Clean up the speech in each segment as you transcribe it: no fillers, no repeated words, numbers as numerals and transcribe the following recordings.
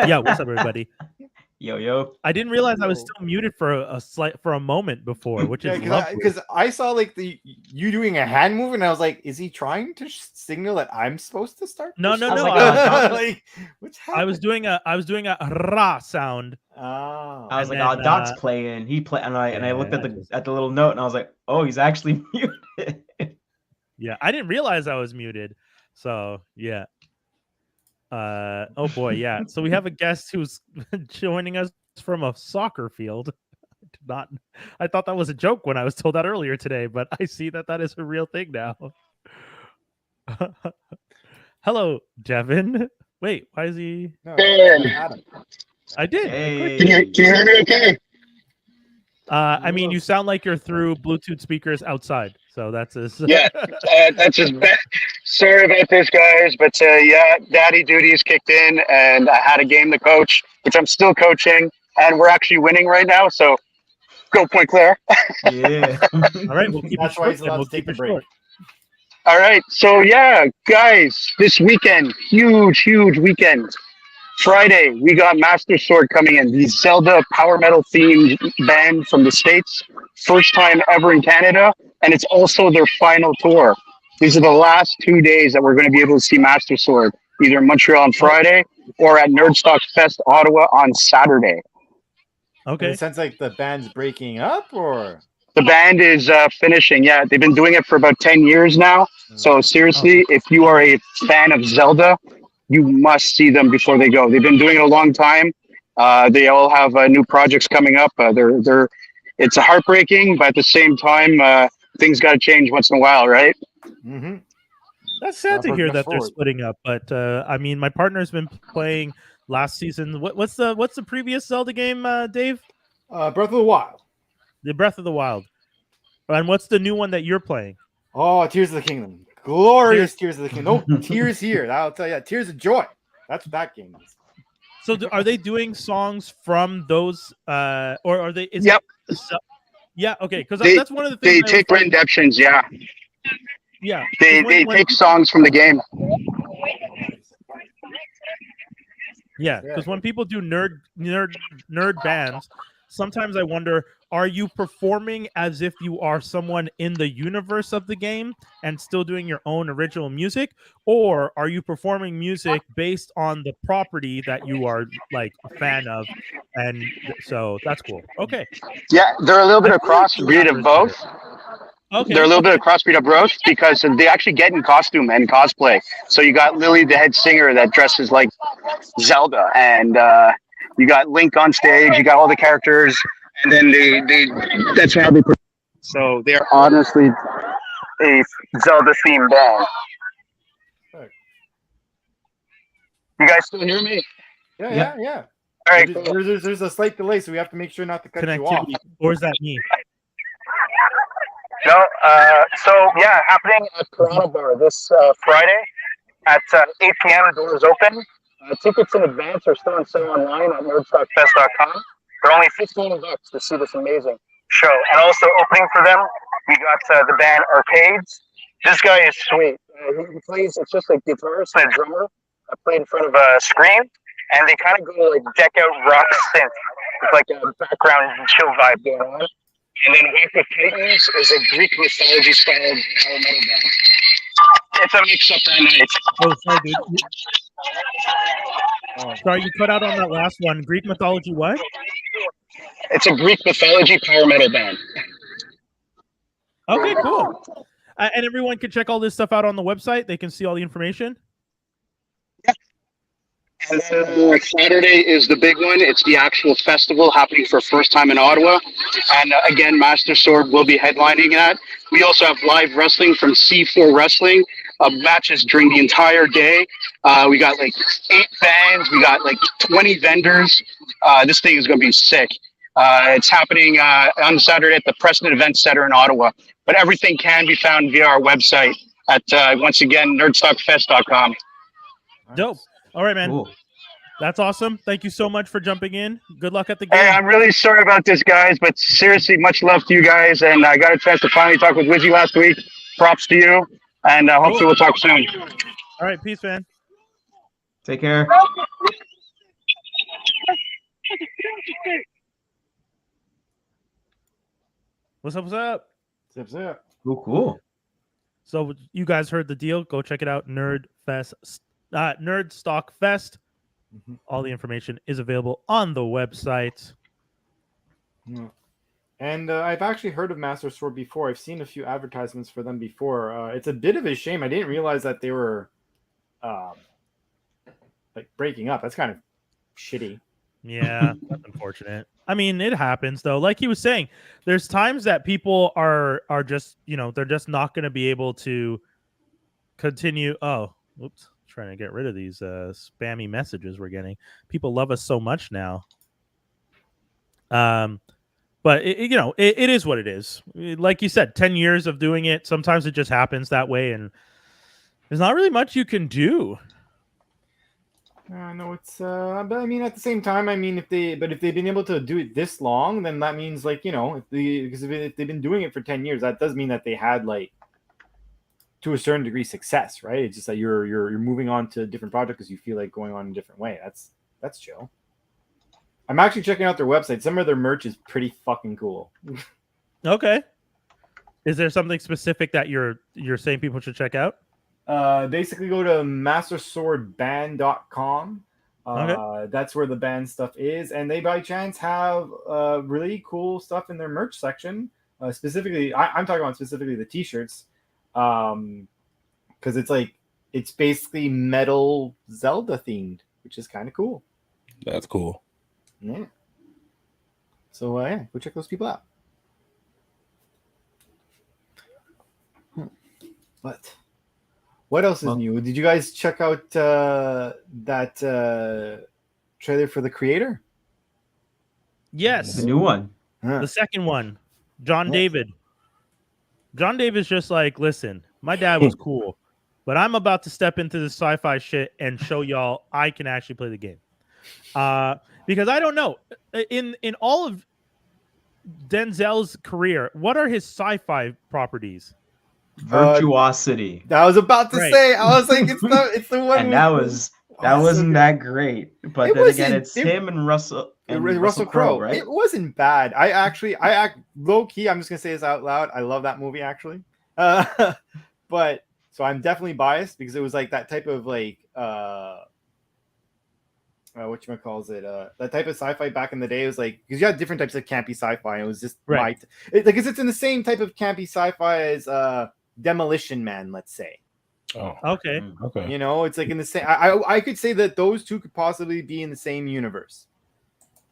Yeah, what's up, everybody? Yo. I didn't realize I was still muted for a moment before, which is lovely. Because I saw like you doing a hand move, and I was like, "Is he trying to signal that I'm supposed to start?" No. Like, what's I was doing a ra sound. Oh. I was like, "Oh, Dot's playing." He play, and I looked at the little note, and I was like, "Oh, he's actually muted." Yeah, I didn't realize I was muted. So yeah. Oh boy, yeah. So we have a guest who's joining us from a soccer field. I thought that was a joke when I was told that earlier today, but I see that is a real thing now. Hello, Devin. Wait, why is he? No, Adam. I did. Hey. Can you hear me okay? I mean, you sound like you're through Bluetooth speakers outside, so that's his. Yeah, that's just bad. Sorry about this, guys, but yeah, daddy duties kicked in, and I had a game to coach, which I'm still coaching, and we're actually winning right now. So, go Point Claire. Yeah. All right, we'll keep That's it why short. he's allowed We'll to take keep a it break. short. All right, so yeah, guys, this weekend, huge weekend. Friday, we got Master Sword coming in, the Zelda power metal themed band from the States. First time ever in Canada, and it's also their final tour. These are the last 2 days that we're going to be able to see Master Sword, either in Montreal on Friday or at Nerdstock Fest Ottawa on Saturday. Okay. It sounds like the band's breaking up, or The band is finishing. Yeah, they've been doing it for about 10 years now. So seriously, if you are a fan of Zelda, you must see them before they go. They've been doing it a long time. They all have new projects coming up. It's a heartbreaking, but at the same time, things got to change once in a while, right? mm-hmm. That's sad to hear Progress that they're forward. splitting up, but I mean, my partner's been playing last season. What's the previous Zelda game, Dave? Breath of the Wild. The Breath of the Wild. And what's the new one that you're playing? Oh, Tears of the Kingdom. Glorious Tears of the Kingdom. No tears here. I'll tell you. Tears of joy. That's what that game is. So are they doing songs from those, or are they? Yep. Yeah. Okay. Because They- that's one of the They things. take renditions, yeah. Yeah. They take songs from the game. Yeah, because when people do nerd bands, sometimes I wonder: are you performing as if you are someone in the universe of the game and still doing your own original music, or are you performing music based on the property that you are like a fan of? And so that's cool. Okay. Yeah, they're a little bit of crossbreed of both. Okay. They're a little bit of crossbreed of both because they actually get in costume and cosplay. So you got Lily, the head singer, that dresses like Zelda, and you got Link on stage. You got all the characters, and then they that's how they. So they're honestly a Zelda themed band. You guys still hear me? Yeah. All right, cool. There's a slight delay, so we have to make sure not to cut you off. Connectivity, or is that me? No, so yeah, happening at Piranha Bar this Friday at 8 p.m. Doors open. Tickets in advance are still on sale online at nerdstockfest.com. They're only $15 to see this amazing show. And also opening for them, we got the band Arcades. This guy is sweet. He plays, it's just a guitarist and a drummer play in front of a screen. And they kind of go like deck out rock synth with like a background chill vibe going on. And then Whack with Titans is a Greek mythology style power metal band. It's a mix up that night. Oh, sorry, dude. Sorry, you cut out on that last one. Greek mythology, what? It's a Greek mythology power metal band. Okay, cool. And everyone can check all this stuff out on the website. They can see all the information. And then Saturday is the big one. It's the actual festival happening for first time in Ottawa. And again, Master Sword will be headlining that. We also have live wrestling from C4 Wrestling, matches during the entire day. We got like 8 bands. We got like 20 vendors. This thing is going to be sick. It's happening on Saturday at the Preston Event Center in Ottawa. But everything can be found via our website at, once again, nerdstockfest.com. Dope. All right, man. Cool. That's awesome. Thank you so much for jumping in. Good luck at the game. Hey, I'm really sorry about this, guys, but seriously, much love to you guys. And I got a chance to finally talk with Wizzy last week. Props to you. And hopefully we'll talk soon. All right. Peace, man. Take care. What's up? What's up? Zip, zip. Cool. So you guys heard the deal. Go check it out. Nerd Stock Fest. Mhm. All the information is available on the website. Yeah. And I've actually heard of Master Sword before. I've seen a few advertisements for them before. It's a bit of a shame. I didn't realize that they were like breaking up. That's kind of shitty. Yeah, that's unfortunate. I mean, it happens though. Like he was saying, there's times that people are just, they're just not going to be able to continue. Oh, oops. Trying to get rid of these spammy messages we're getting. People love us so much now. But it is what it is. Like you said, 10 years of doing it. Sometimes it just happens that way, and there's not really much you can do. No, it's but I mean, at the same time, I mean, if they've been able to do it this long, then that means like, if they've been doing it for 10 years, that does mean that they had like to a certain degree success, right? It's just that you're moving on to a different project because you feel like going on a different way. That's chill. I'm actually checking out their website. Some of their merch is pretty fucking cool. Okay. Is there something specific that you're saying people should check out? Basically go to masterswordband.com. Okay. That's where the band stuff is, and they by chance have really cool stuff in their merch section. Specifically, I'm talking about specifically the t-shirts, because it's basically metal Zelda themed, which is kind of cool. That's cool. Yeah. So yeah, go check those people out. But what else is new? Did you guys check out that trailer for The Creator? Yes. The new one. Huh. The second one. John Yes. David. John David's just like, listen, my dad was cool, but I'm about to step into the sci-fi shit and show y'all I can actually play the game. Because I don't know, in all of Denzel's career, what are his sci-fi properties? Virtuosity. I was about to Right. say, I was like, it's the one. And that wasn't that great. But It then again, wasn't- it's him and Russell Crowe, right? It wasn't bad. I low key. I'm just gonna say this out loud. I love that movie actually. But so I'm definitely biased because it was like that type of like whatchamacalls it? That type of sci-fi back in the day. It was like because you had different types of campy sci-fi. And it was just Right. because it's in the same type of campy sci-fi as Demolition Man, let's say. Oh, Okay. okay. It's like in the same. I could say that those two could possibly be in the same universe.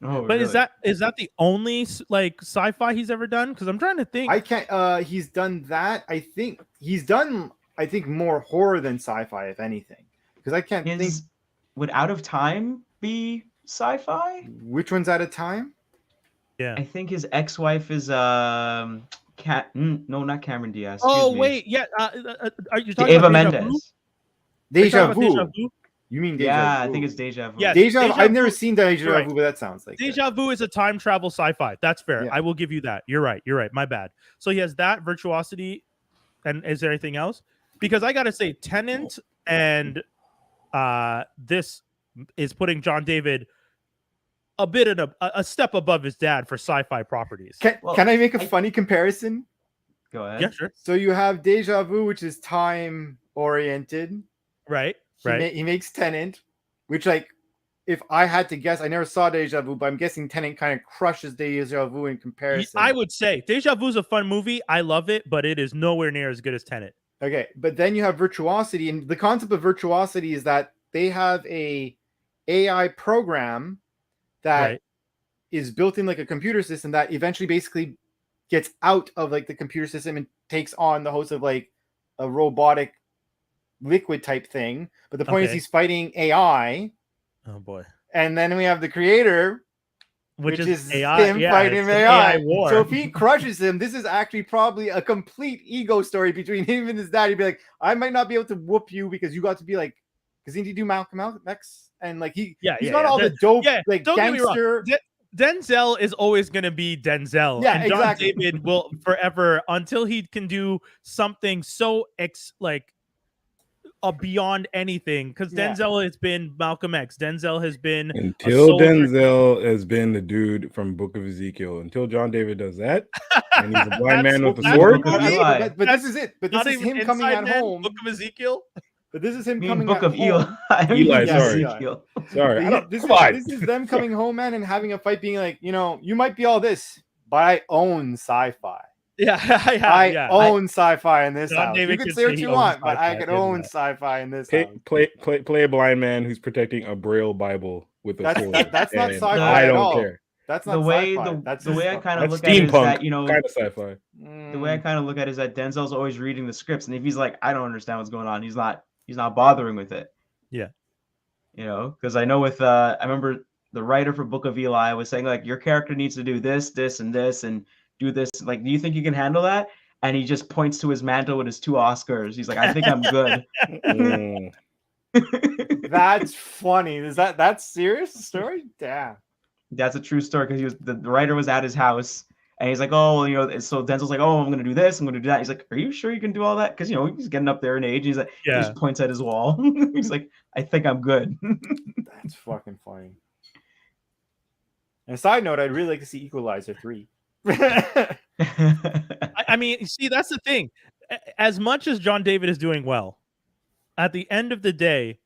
Oh, But really? is that the only like sci-fi he's ever done? Because I'm trying to think. I can't. He's done that. I think he's done. I think more horror than sci-fi, if anything. Because I can't think Would Out of Time be sci-fi? which one's at a time. Yeah. I think his ex-wife is no, not Cameron Diaz. Oh excuse me. wait, yeah. Are you talking Eva about Mendes. Deja Vu? Are you Deja talking Vu. about Deja Vu? You mean Deja Yeah, Vu? I think it's Deja Vu. Yes. Deja. Deja I've never Vu. seen Deja Right. Vu, but that sounds like Deja Vu is a time travel sci-fi. That's fair. Yeah. I will give you that. You're right. My bad. So he has that Virtuosity, and is there anything else? Because I gotta say, Tenant and this is putting John David a bit in a step above his dad for sci-fi properties. Can Well, I make a funny comparison? Go ahead. Yeah, sure. So you have Deja Vu, which is time oriented. Right. He makes Tenant, which like if I had to guess, I never saw Deja Vu, but I'm guessing Tenant kind of crushes Deja Vu in comparison. I would say Deja Vu is a fun movie. I love it, but it is nowhere near as good as Tenet. Okay, but then you have Virtuosity, and the concept of Virtuosity is that they have a AI program that is built in like a computer system that eventually basically gets out of like the computer system and takes on the host of like a robotic liquid type thing. But the point is he's fighting AI, Oh boy. and then we have the creator, Which is him AI. Yeah, fighting it's an AI. war. So if he crushes him, this is actually probably a complete ego story between him and his dad. He'd be like, I might not be able to whoop you because you got to be like, because he do Malcolm X, and like he's got all the dope like don't get me wrong. gangster. Denzel is always going to be Denzel. Yeah, and John exactly. David will forever until he can do something so beyond anything because Yeah. Denzel has been Malcolm X. Denzel has been Until soldier. Denzel has been the dude from Book of Ezekiel. Until John David does that, and he's a blind man with a That's sword. Book of movie? Eli. But this is it. But this Not is even him coming Inside at Man, home. Book of Ezekiel. But this is him I mean, coming Book at of home. Eli, Yeah, sorry. Ezekiel. Sorry, I don't, This come on. is them coming home, man, and having a fight, being like, you might be all this, but I own sci-fi. Yeah, I own sci-fi in this John house. David You can can say say what he you owns want, but I sci-fi, can isn't own it? sci-fi in this house. Play a blind man who's protecting a Braille Bible with a That's- sword. that's not and sci-fi I at don't all. care. That's not The way sci-fi. That's the just way I kind of That's look at it is steampunk. that, you know, Kind of sci-fi. the way I kind of look at it is that Denzel's always reading the scripts, and if he's like, I don't understand what's going on, he's not bothering with it. Yeah. You know, because I know with I remember the writer for Book of Eli was saying like, your character needs to do this, this, and this, and do this. Like, do you think you can handle that? And he just points to his mantle with his 2 Oscars. He's like, I think I'm good. Mm. That's funny. Is that's serious story? Damn. That's a true story because the writer was at his house. And he's like, oh, well, you know, so Denzel's like, oh, I'm going to do this. I'm going to do that. He's like, are you sure you can do all that? Because, you know, he's getting up there in age. He's like, he Yeah. just points at his wall. He's like, I think I'm good. That's fucking funny. And a side note, I'd really like to see Equalizer 3. I mean, see, that's the thing. As much as John David is doing well, at the end of the day,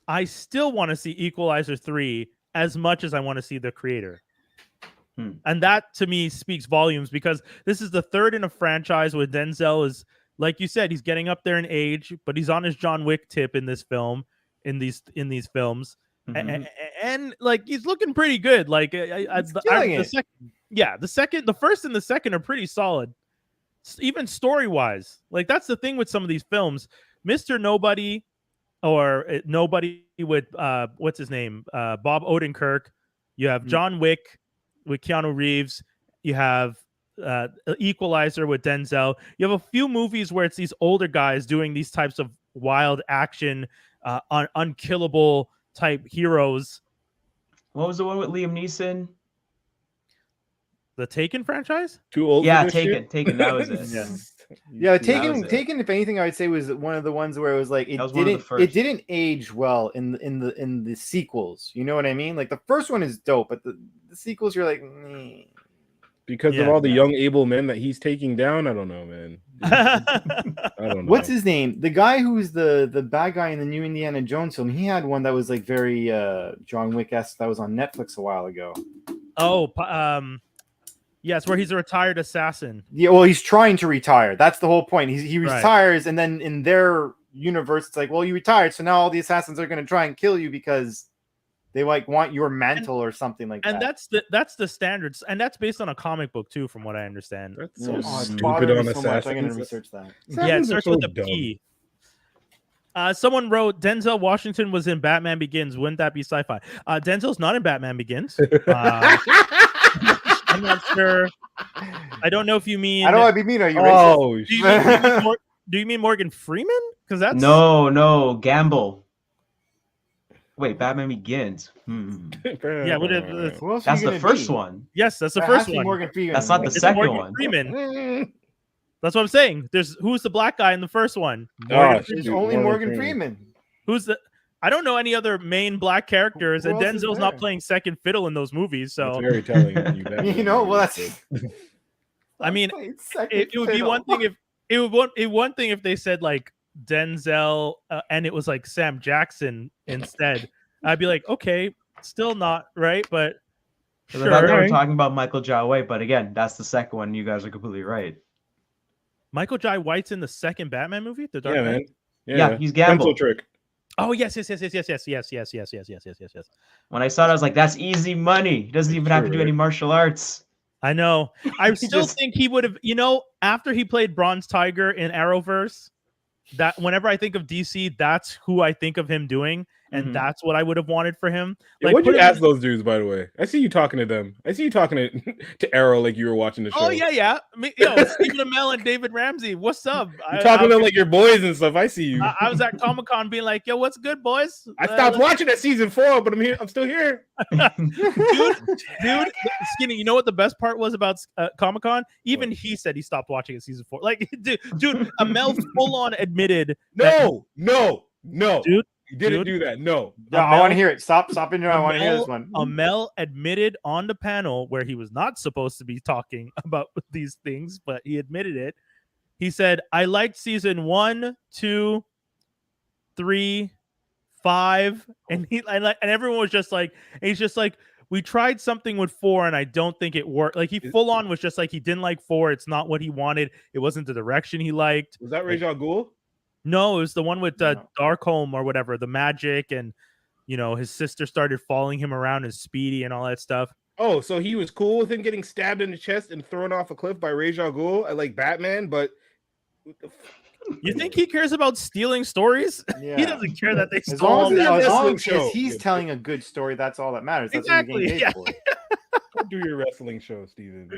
I still want to see Equalizer 3 as much as I want to see the creator. And that to me speaks volumes because this is the third in a franchise where Denzel is, like you said, he's getting up there in age, but he's on his John Wick tip in this film, in these films. And like he's looking pretty good. Like the first and the second are pretty solid, even story wise. Like that's the thing with some of these films, Mr. Nobody, or Nobody with what's his name, Bob Odenkirk. You have John Wick with Keanu Reeves. You have Equalizer with Denzel. You have a few movies where it's these older guys doing these types of wild action, unkillable type heroes. What was the one with Liam Neeson? The Taken franchise? Too old. Yeah, for this shit? Taken. That was it. Yeah, was Taken. it. Taken. If anything, I would say was one of the ones where it was like That was one of the it first. didn't age well in the sequels. You know what I mean? Like the first one is dope, but the sequels you're like, meh. Because of Yeah. all the young able men that he's taking down. I don't know, man. I don't know. What's his name? The guy who's the bad guy in the new Indiana Jones film. He had one that was like very John Wick-esque that was on Netflix a while ago. Yes, where he's a retired assassin. Yeah, well, he's trying to retire. That's the whole point. He Right. retires, and then in their universe, it's like, well, you retired, so now all the assassins are going to try and kill you because they like want your mantle or something like And that. that's the standards, and that's based on a comic book too, from what I understand. That's so Oh, it's stupid bothering on me so much. I'm going to assassins. research that. Yeah, it Assassins are starts so with a dumb. P. Someone wrote Denzel Washington was in Batman Begins. Wouldn't that be sci-fi? Denzel's not in Batman Begins. I'm not sure. I don't know if you mean. I don't want to be mean. Are you racist? Oh, Do you mean Morgan Freeman? Because that's No, Gamble. Wait, Batman Begins. Yeah, what if- Who else are That's you the gonna first be? one. Yes, that's the That first has to be one. Morgan Freeman. That's not the It's second Morgan one. Freeman. That's what I'm saying. Who's the black guy in the first one? Oh, Morgan There's shoot, only Morgan Morgan Freeman. Freeman. Who's the? I don't know any other main black characters, Who and else is Denzel's not there? playing second fiddle in those movies. That's So very telling. that you Batman You know, well, that's. I mean, It's second it would be fiddle. one thing if one thing if they said like Denzel and it was like Sam Jackson instead. I'd be like, okay, still not right, but I thought they were sure. talking about Michael Jai White, but again, that's the second one. You guys are completely right. Michael Jai White's in the second Batman movie, The Dark Yeah, Knight? man. Yeah, he's Gamble. Pencil trick. Oh yes. When I saw it, I was like, that's easy money. He doesn't even have to True, do right? any martial arts. I know. I He still just- think he would have, after he played Bronze Tiger in Arrowverse, that whenever I think of DC, that's who I think of him doing. and Mhm. that's what I would have wanted for him. Yeah, Like, what'd you put him ask in- those dudes, by the way? I see you talking to them. I see you talking to Arrow like you were watching the show. Oh yeah. Yo, Stephen Amell and David Ramsey, what's up? You're talking to them like your boys and stuff. I see you. I was at Comic-Con being like, yo, what's good, boys? I stopped watching at season 4, but I'm here. I'm still here. dude, Skinny, you know what the best part was about Comic-Con? Even he said he stopped watching at season 4. Like, dude, Amell full on admitted No. Dude, You didn't dude. do that. No. Yeah, I want to hear it. Stop in there. I want to hear this Amell- one. Amell admitted on the panel where he was not supposed to be talking about these things, but he admitted it. He said, I liked season 1, 2, 3, 5, and everyone was just like, he's just like, we tried something with 4 and I don't think it worked. Like, he full on was just like, he didn't like 4. It's not what he wanted. It wasn't the direction he liked. Was that Ra's al Ghul? No, it was the one with No. Darkholm or whatever, the magic, and his sister started following him around as Speedy and all that stuff. Oh, so he was cool with him getting stabbed in the chest and thrown off a cliff by Ra's al Ghul, like Batman, but You think he cares about stealing stories? Yeah. He doesn't care that they As stole long them. as, a as, long wrestling as show. he's telling a good story, that's all that matters. That's Exactly, what you're getting paid yeah. for. don't do your wrestling show, Steven.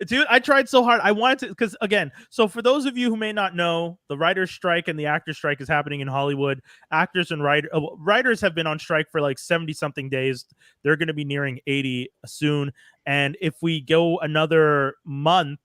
Dude, I tried so hard. I wanted to, because again, so for those of you who may not know, the writer's strike and the actor's strike is happening in Hollywood. Actors and writers have been on strike for like 70 something days. They're going to be nearing 80 soon. And if we go another month,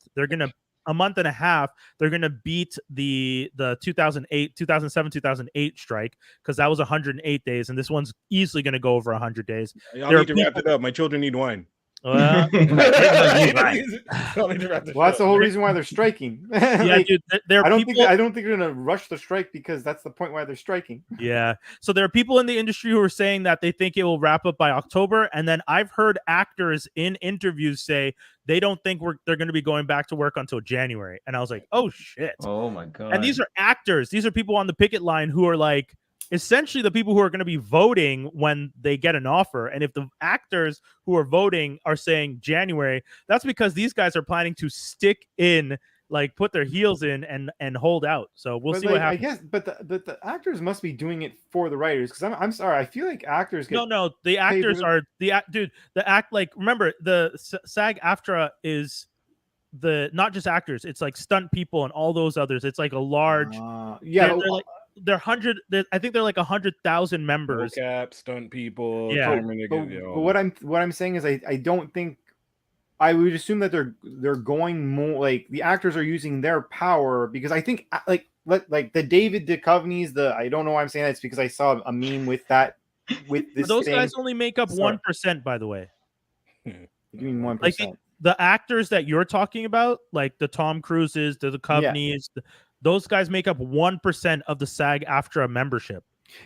a month and a half, they're going to beat the 2007-2008 strike, because that was 108 days. And this one's easily going to go over 100 days. Y'all There need to are wrap it up. My children need wine. Well, Y'all need to wrap this Well, that's the up. whole reason why they're striking. yeah, Like, dude, there I are don't people. think they're gonna rush the strike, because that's the point why they're striking. Yeah. So there are people in the industry who are saying that they think it will wrap up by October. And then I've heard actors in interviews say they don't think they're going to be going back to work until January. And I was like, oh, shit. Oh my god. And these are actors. These are people on the picket line who are like essentially the people who are going to be voting when they get an offer. And if the actors who are voting are saying January, that's because these guys are planning to stick in, like put their heels in and hold out. So we'll But see like, what I happens. guess, but the actors must be doing it for the writers, because I'm sorry, I feel like actors get No, the actors dude. are remember the SAG-AFTRA is not just actors, it's like stunt people and all those others. It's like a large yeah. I think they're like 100,000 members. Mocap, stunt people. Yeah. cameramen, But you know. what I'm saying is I don't think, I would assume that they're going more like the actors are using their power, because I think like the David Duchovny's, I don't know why I'm saying that. It's because I saw a meme with that with this. Those thing. guys only make up Sorry. 1%, by the way. You mean 1%? Like the actors that you're talking about, like the Tom Cruises, the Duchovnys, those guys make up 1% of the SAG-AFTRA membership.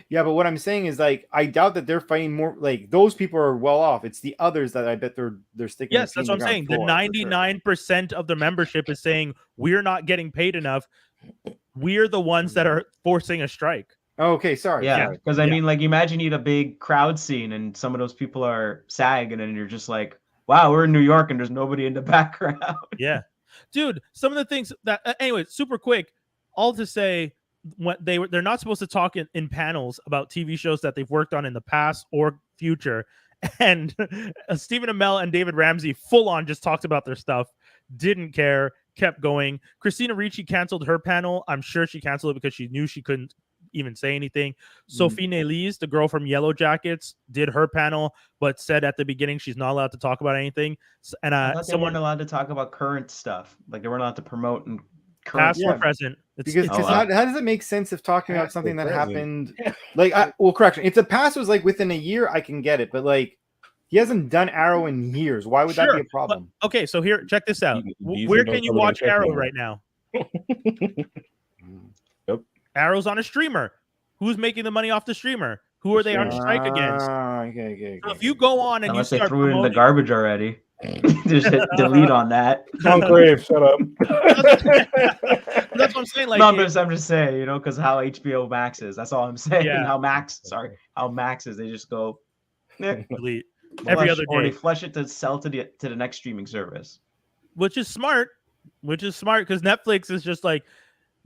Yeah, but what I'm saying is, like, I doubt that they're fighting more. Like, those people are well off. It's the others that I bet they're sticking. Yes, that's what I'm saying. The 99% of the membership is saying we're not getting paid enough. We're the ones that are forcing a strike. Okay, sorry. Yeah, sorry. because I Yeah. mean, like, imagine you had a big crowd scene and some of those people are SAG, and then you're just like, wow, we're in New York and there's nobody in the background. Yeah, dude. Some of the things that anyway, super quick. All to say, when they're not supposed to talk in panels about TV shows that they've worked on in the past or future. And Stephen Amell and David Ramsey full on just talked about their stuff, didn't care, kept going. Christina Ricci canceled her panel. I'm sure she canceled it because she knew she couldn't even say anything. Sophie Nelise, the girl from Yellow Jackets, did her panel, but said at the beginning she's not allowed to talk about anything. And I thought they someone weren't allowed to talk about current stuff. Like, they weren't allowed to promote and current past or Yeah. present. Because Oh, wow. how does it make sense if talking about Past or something that present? happened? Like, correction. If the past was like within a year, I can get it. But like, he hasn't done Arrow in years. Why would that Sure, be a problem? Okay, so here, check this out. These Where don't can you cover watch that Arrow anymore. right now? Yep. Arrow's on a streamer. Who's making the money off the streamer? Who are they on strike against? Okay. So if you go on and unless you they start threw it in the promoting, garbage already. Just hit delete on that. Tom Crave, shut up. that's what I'm saying. Like, No, I'm just saying, you know, because how HBO Max is. That's all I'm saying. Yeah. How Max is. They just go delete every other or they day, flush it to sell to the next streaming service. which is smart because Netflix is just like,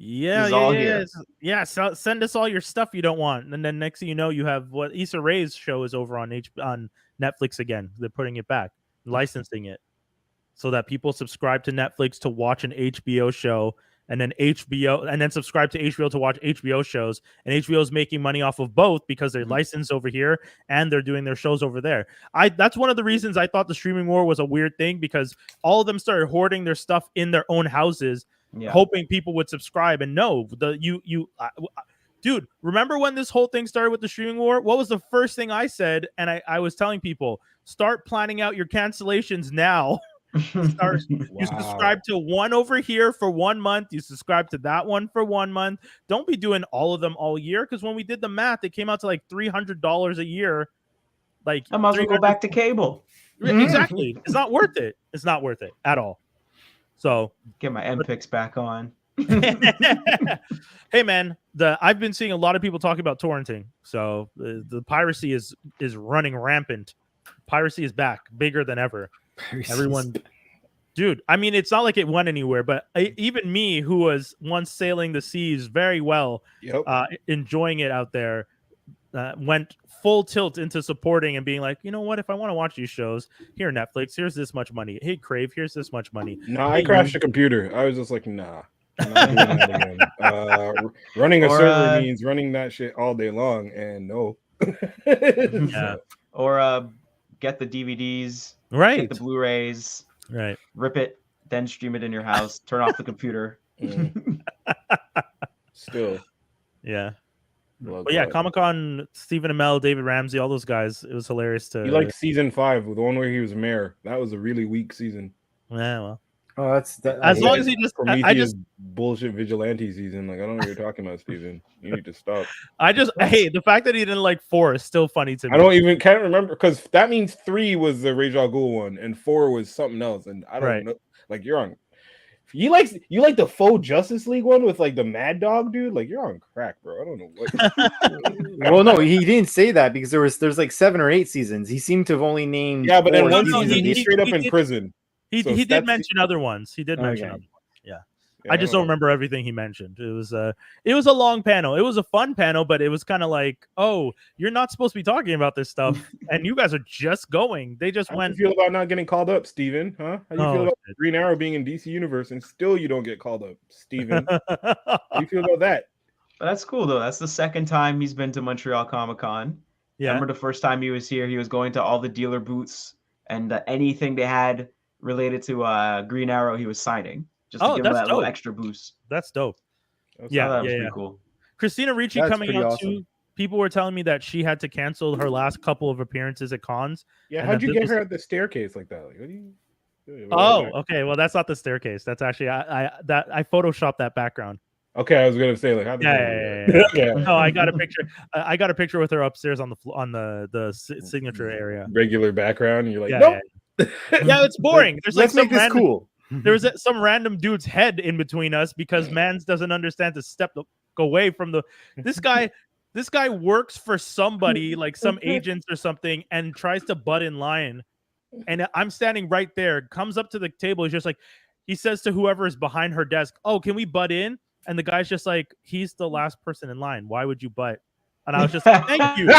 Yeah, This is yeah, all yeah, here. yeah. So send us all your stuff you don't want, and then next thing you know, you have what Issa Rae's show is over on on Netflix again. They're putting it back, licensing it, so that people subscribe to Netflix to watch an HBO show, and then subscribe to HBO to watch HBO shows, and HBO is making money off of both because they're licensed over here and they're doing their shows over there. That's one of the reasons I thought the streaming war was a weird thing, because all of them started hoarding their stuff in their own houses, Yeah. hoping people would subscribe. And no, dude, remember when this whole thing started with the streaming war? What was the first thing I said? And I was telling people, start planning out your cancellations now. You subscribe to one over here for 1 month, you subscribe to that one for 1 month. Don't be doing all of them all year, because when we did the math, it came out to like $300 a year. Like, I might as well go back to cable. Exactly. It's not worth it. It's not worth it at all. So Get my MPix back on. hey man, I've been seeing a lot of people talking about torrenting. So the piracy is running rampant. Piracy is back, bigger than ever. Everyone, dude, I mean, it's not like it went anywhere, but even me, who was once sailing the seas very well, enjoying it out there, went full tilt into supporting and being like, you know what, if I want to watch these shows, here Netflix, here's this much money. Hey Crave, here's this much money. No, I crashed the computer. I was just like, nah. I'm not doing that again. Running a server means running that shit all day long, and no. Yeah. Or get the DVDs, Right. get the Blu-rays, Right. rip it, then stream it in your house. Turn off the computer. Still. Yeah. Well, But yeah, God. Comic-Con, Stephen Amell, David Ramsey, all those guys. It was hilarious to. You like season 5 with the one where he was mayor. That was a really weak season. Yeah, well. Oh, that's As long as he just, Prometheus bullshit vigilante season. Like, I don't know what you're talking about, Steven. You need to stop. hey, the fact that he didn't like 4 is still funny to me. I can't remember, because that means 3 was the Ra's al Ghul one and 4 was something else, and I don't know. Like, you're on. You like the faux Justice League one with like the Mad Dog dude? Like, you're on crack, bro. I don't know what. Well, no, he didn't say that because there's like 7 or 8 seasons. He seemed to have only named. Yeah, but then 4 one seasons. season he's straight up in did- prison. He did mention other ones. He did mention Okay. other ones. Yeah. I just don't remember everything he mentioned. It was a long panel. It was a fun panel, but it was kind of like, oh, you're not supposed to be talking about this stuff, and you guys are just going. They just How went. do you feel about not getting called up, Steven? Huh? How do you feel about Green Arrow being in DC Universe and still you don't get called up, Steven? How do you feel about that? That's cool though. That's the second time he's been to Montreal Comic Con. Yeah. Remember the first time he was here, he was going to all the dealer booths and anything they had related to Green Arrow, he was signing just to give him that little extra boost. That's dope. That Yeah, was yeah, pretty yeah. cool. Christina Ricci That's coming pretty out awesome. too. People were telling me that she had to cancel her last couple of appearances at cons. Yeah, And how'd that you this get was- her at the staircase like that? Like, what do you? Oh, okay. Well, that's not the staircase. That's actually I photoshopped that background. Okay, I was gonna say like, how did Yeah. yeah. No, I got a picture. I got a picture with her upstairs on the signature area. Regular background, and you're like, Yeah, nope. yeah, it's boring. There's Let's like make this cool. There's some random dude's head in between us because Mans doesn't understand to go away from the. This guy works for somebody like some agents or something and tries to butt in line, and I'm standing right there. Comes up to the table. He's just like, he says to whoever is behind her desk, "Oh, can we butt in?" And the guy's just like, "He's the last person in line. Why would you butt?" And I was just like, "Thank you."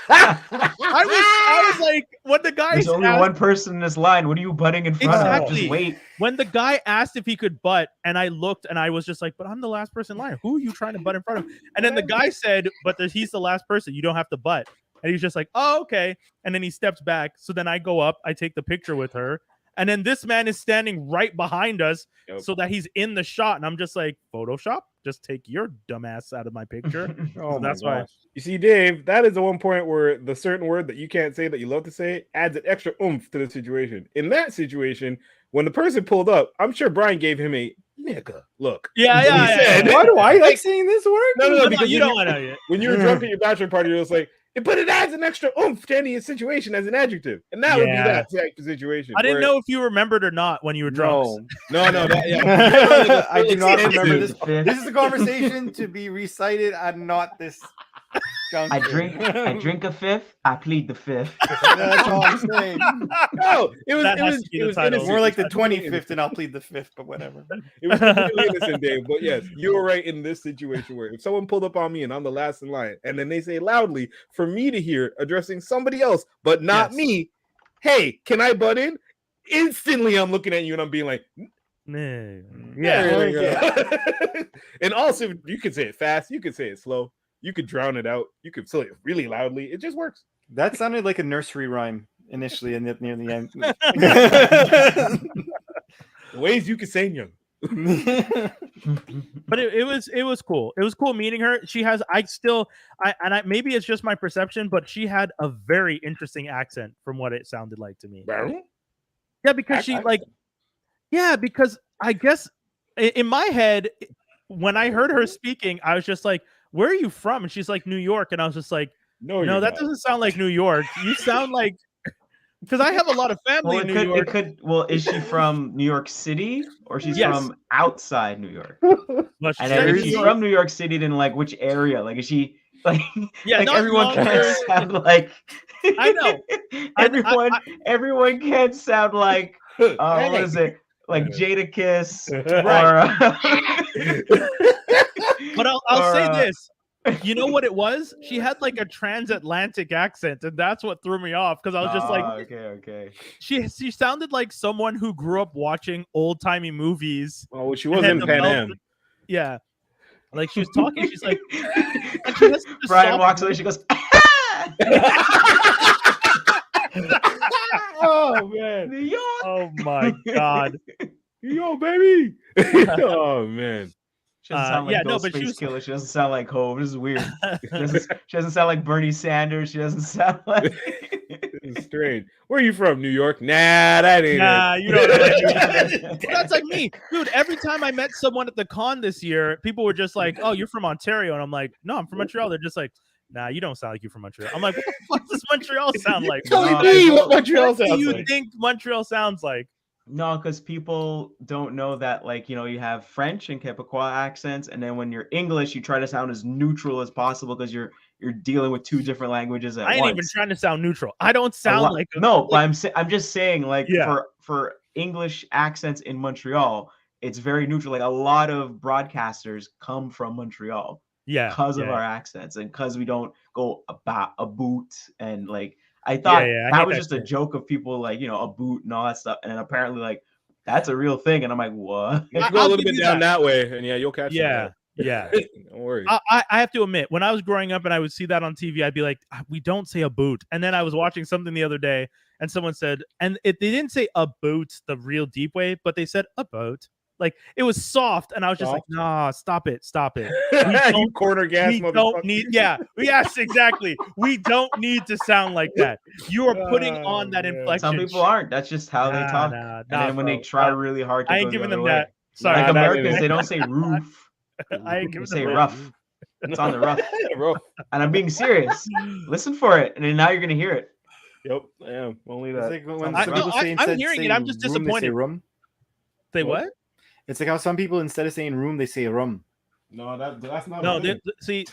I was like, when the guy There's only one person in this line. What are you butting in front of? Exactly. Just wait. When the guy asked if he could butt, and I looked and I was just like, but I'm the last person in line. Who are you trying to butt in front of? And then the guy said, but he's the last person. You don't have to butt. And he's just like, oh, okay. And then he steps back. So then I go up, I take the picture with her. And then this man is standing right behind us so that he's in the shot. And I'm just like, Photoshop? Just take your dumbass out of my picture. Oh, that's my why. gosh. You see, Dave, that is the one point where the certain word that you can't say that you love to say adds an extra oomph to the situation. In that situation, when the person pulled up, I'm sure Brian gave him a nigga look. Yeah, He yeah, said- yeah. Why do I like saying this word? No, because you don't want to. when you were drunk at your bachelor party, it was like, but it adds an extra oomph to any situation as an adjective. And that would be Yeah. that type of situation. I didn't where- know if you remembered or not when you were drunk. No. No, that, yeah. I do not It's remember sensitive. this. This is a conversation to be recited and not this. I drink a fifth. I plead the fifth. That's all I'm saying. No, it was That it has was to be it the was title. innocent. More like the It was completely 25th, innocent. and I'll plead the 5th, but whatever. It was completely innocent, Dave. But yes, you were right in this situation where if someone pulled up on me and I'm the last in line, and then they say loudly for me to hear, addressing somebody else, but not Yes. me, hey, can I butt in? Instantly, I'm looking at you and I'm being like, Yeah. there we go. And also, you can say it fast, you can say it slow, you could drown it out, you could say it really loudly. It just works. That sounded like a nursery rhyme initially, and near the end. The ways you can say young. But it was cool. It was cool meeting her. She has maybe it's just my perception, but she had a very interesting accent from what it sounded like to me. Yeah, because because I guess in my head, when I heard her speaking, I was just like, "Where are you from?" And she's like, "New York," and I was just like, No, "No, that doesn't sound like New York. You sound like." Because I have a lot of family in New York. Well, is she from New York City or she's Yes. from outside New York? But she And said then if New she's York. from New York City, then like which area? Like is she like Yeah, like not everyone can't Yonkers. sound like I know. everyone can't sound like what Hey. is it? Like Jadakiss But I'll say or, this. You know what it was? She had like a transatlantic accent, and that's what threw me off because I was just like, okay. she sounded like someone who grew up watching old timey movies. Oh, she was And in the Pan belt- Am. Yeah, like she was talking. She's like, and she has such a Brian soft walks away. She goes, Oh man. New York. Oh my god. Yo, baby. Oh man. She doesn't sound like yeah, no, Ghost but she Space was- Killer. She doesn't sound like Hove. This is weird. She doesn't sound like Bernie Sanders. She doesn't sound like. This is strange. Where are you from? New York? Nah, that ain't Nah, it. you don't know that. Well, that's like me, dude. Every time I met someone at the con this year, people were just like, "Oh, you're from Ontario," and I'm like, "No, I'm from Montreal." They're just like, "Nah, you don't sound like you're from Montreal." I'm like, "What the fuck does Montreal sound like? Tell No, me I- what Montreal What do sounds you like. think Montreal sounds like?" No, because people don't know that, like, you know, you have French and Quebecois accents, and then when you're English, you try to sound as neutral as possible because you're dealing with two different languages at I ain't once. even trying to sound neutral. I don't A sound lot- like no, but I'm just saying, like, Yeah. for English accents in Montreal, it's very neutral. Like a lot of broadcasters come from Montreal yeah, because of yeah. our accents and because we don't go about a boot and like I thought yeah, I hate that was that just a shit. joke of people like, you know, a boot and all that stuff, and then apparently like that's a real thing, and I'm like, what? You I- go a I'll little give bit you down that. that way, and yeah, you'll catch Yeah, yeah. that. Don't worry. I have to admit, when I was growing up and I would see that on TV, I'd be like, we don't say a boot. And then I was watching something the other day, and someone said, and they didn't say a boot the real deep way, but they said a boat. Like it was soft, and I was just like, nah, stop it. You corner gas We motherfucker. don't need, yes, exactly. We don't need to sound like that. You are putting Oh, on that man. inflection. Some people aren't. That's just how they talk. Nah, And then when they bro. try No, really hard to I go ain't the giving other them way. that. Sorry, Like Nah, that Americans, ain't they it. don't say roof. I ain't They giving say them that. rough. It's on the rough. Rough. And I'm being serious. Listen for it, and then now you're gonna hear it. Yep, I am. Only It's that. like when I- some no, people say I'm instead hearing say it, I'm just room, they say disappointed. room. Say What? what? It's like how some people instead of saying room, they say rum. No, that's not. No, a thing. see,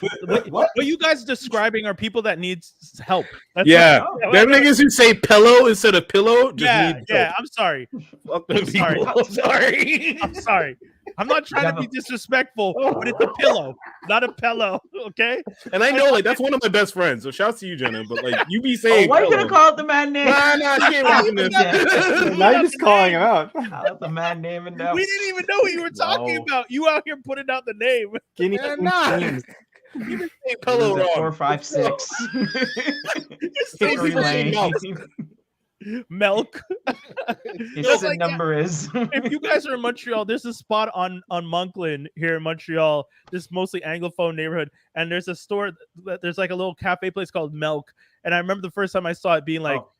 What? what you guys describing are people that need help. That's Yeah, what- them niggas who say pillow instead of pillow just yeah, need yeah. help. I'm sorry. Fuck them sorry. people. I'm sorry. I'm sorry. I'm not trying to be disrespectful, but it's a pillow, not a pillow. Okay. And I know, like, that's one of my best friends. So shouts to you, Jenna. But like, you be Oh, saying, why you pillow. gonna call out the man name? Nah, she ain't watching this. Now you're just calling him out. Call out the man name and now. We didn't even know what you were talking No. about. You out here putting out the name. Guinea Yeah, pig nah. teams. You been saying It pillow was a wrong. 4, 5, 6. Some Hickory people say Lane. milk. Milk. His No, SIN like, number is. If you guys are in Montreal, there's a spot on Monkland here in Montreal, this mostly Anglophone neighborhood, and there's a store there's like a little cafe place called Milk. And I remember the first time I saw it being like, Oh.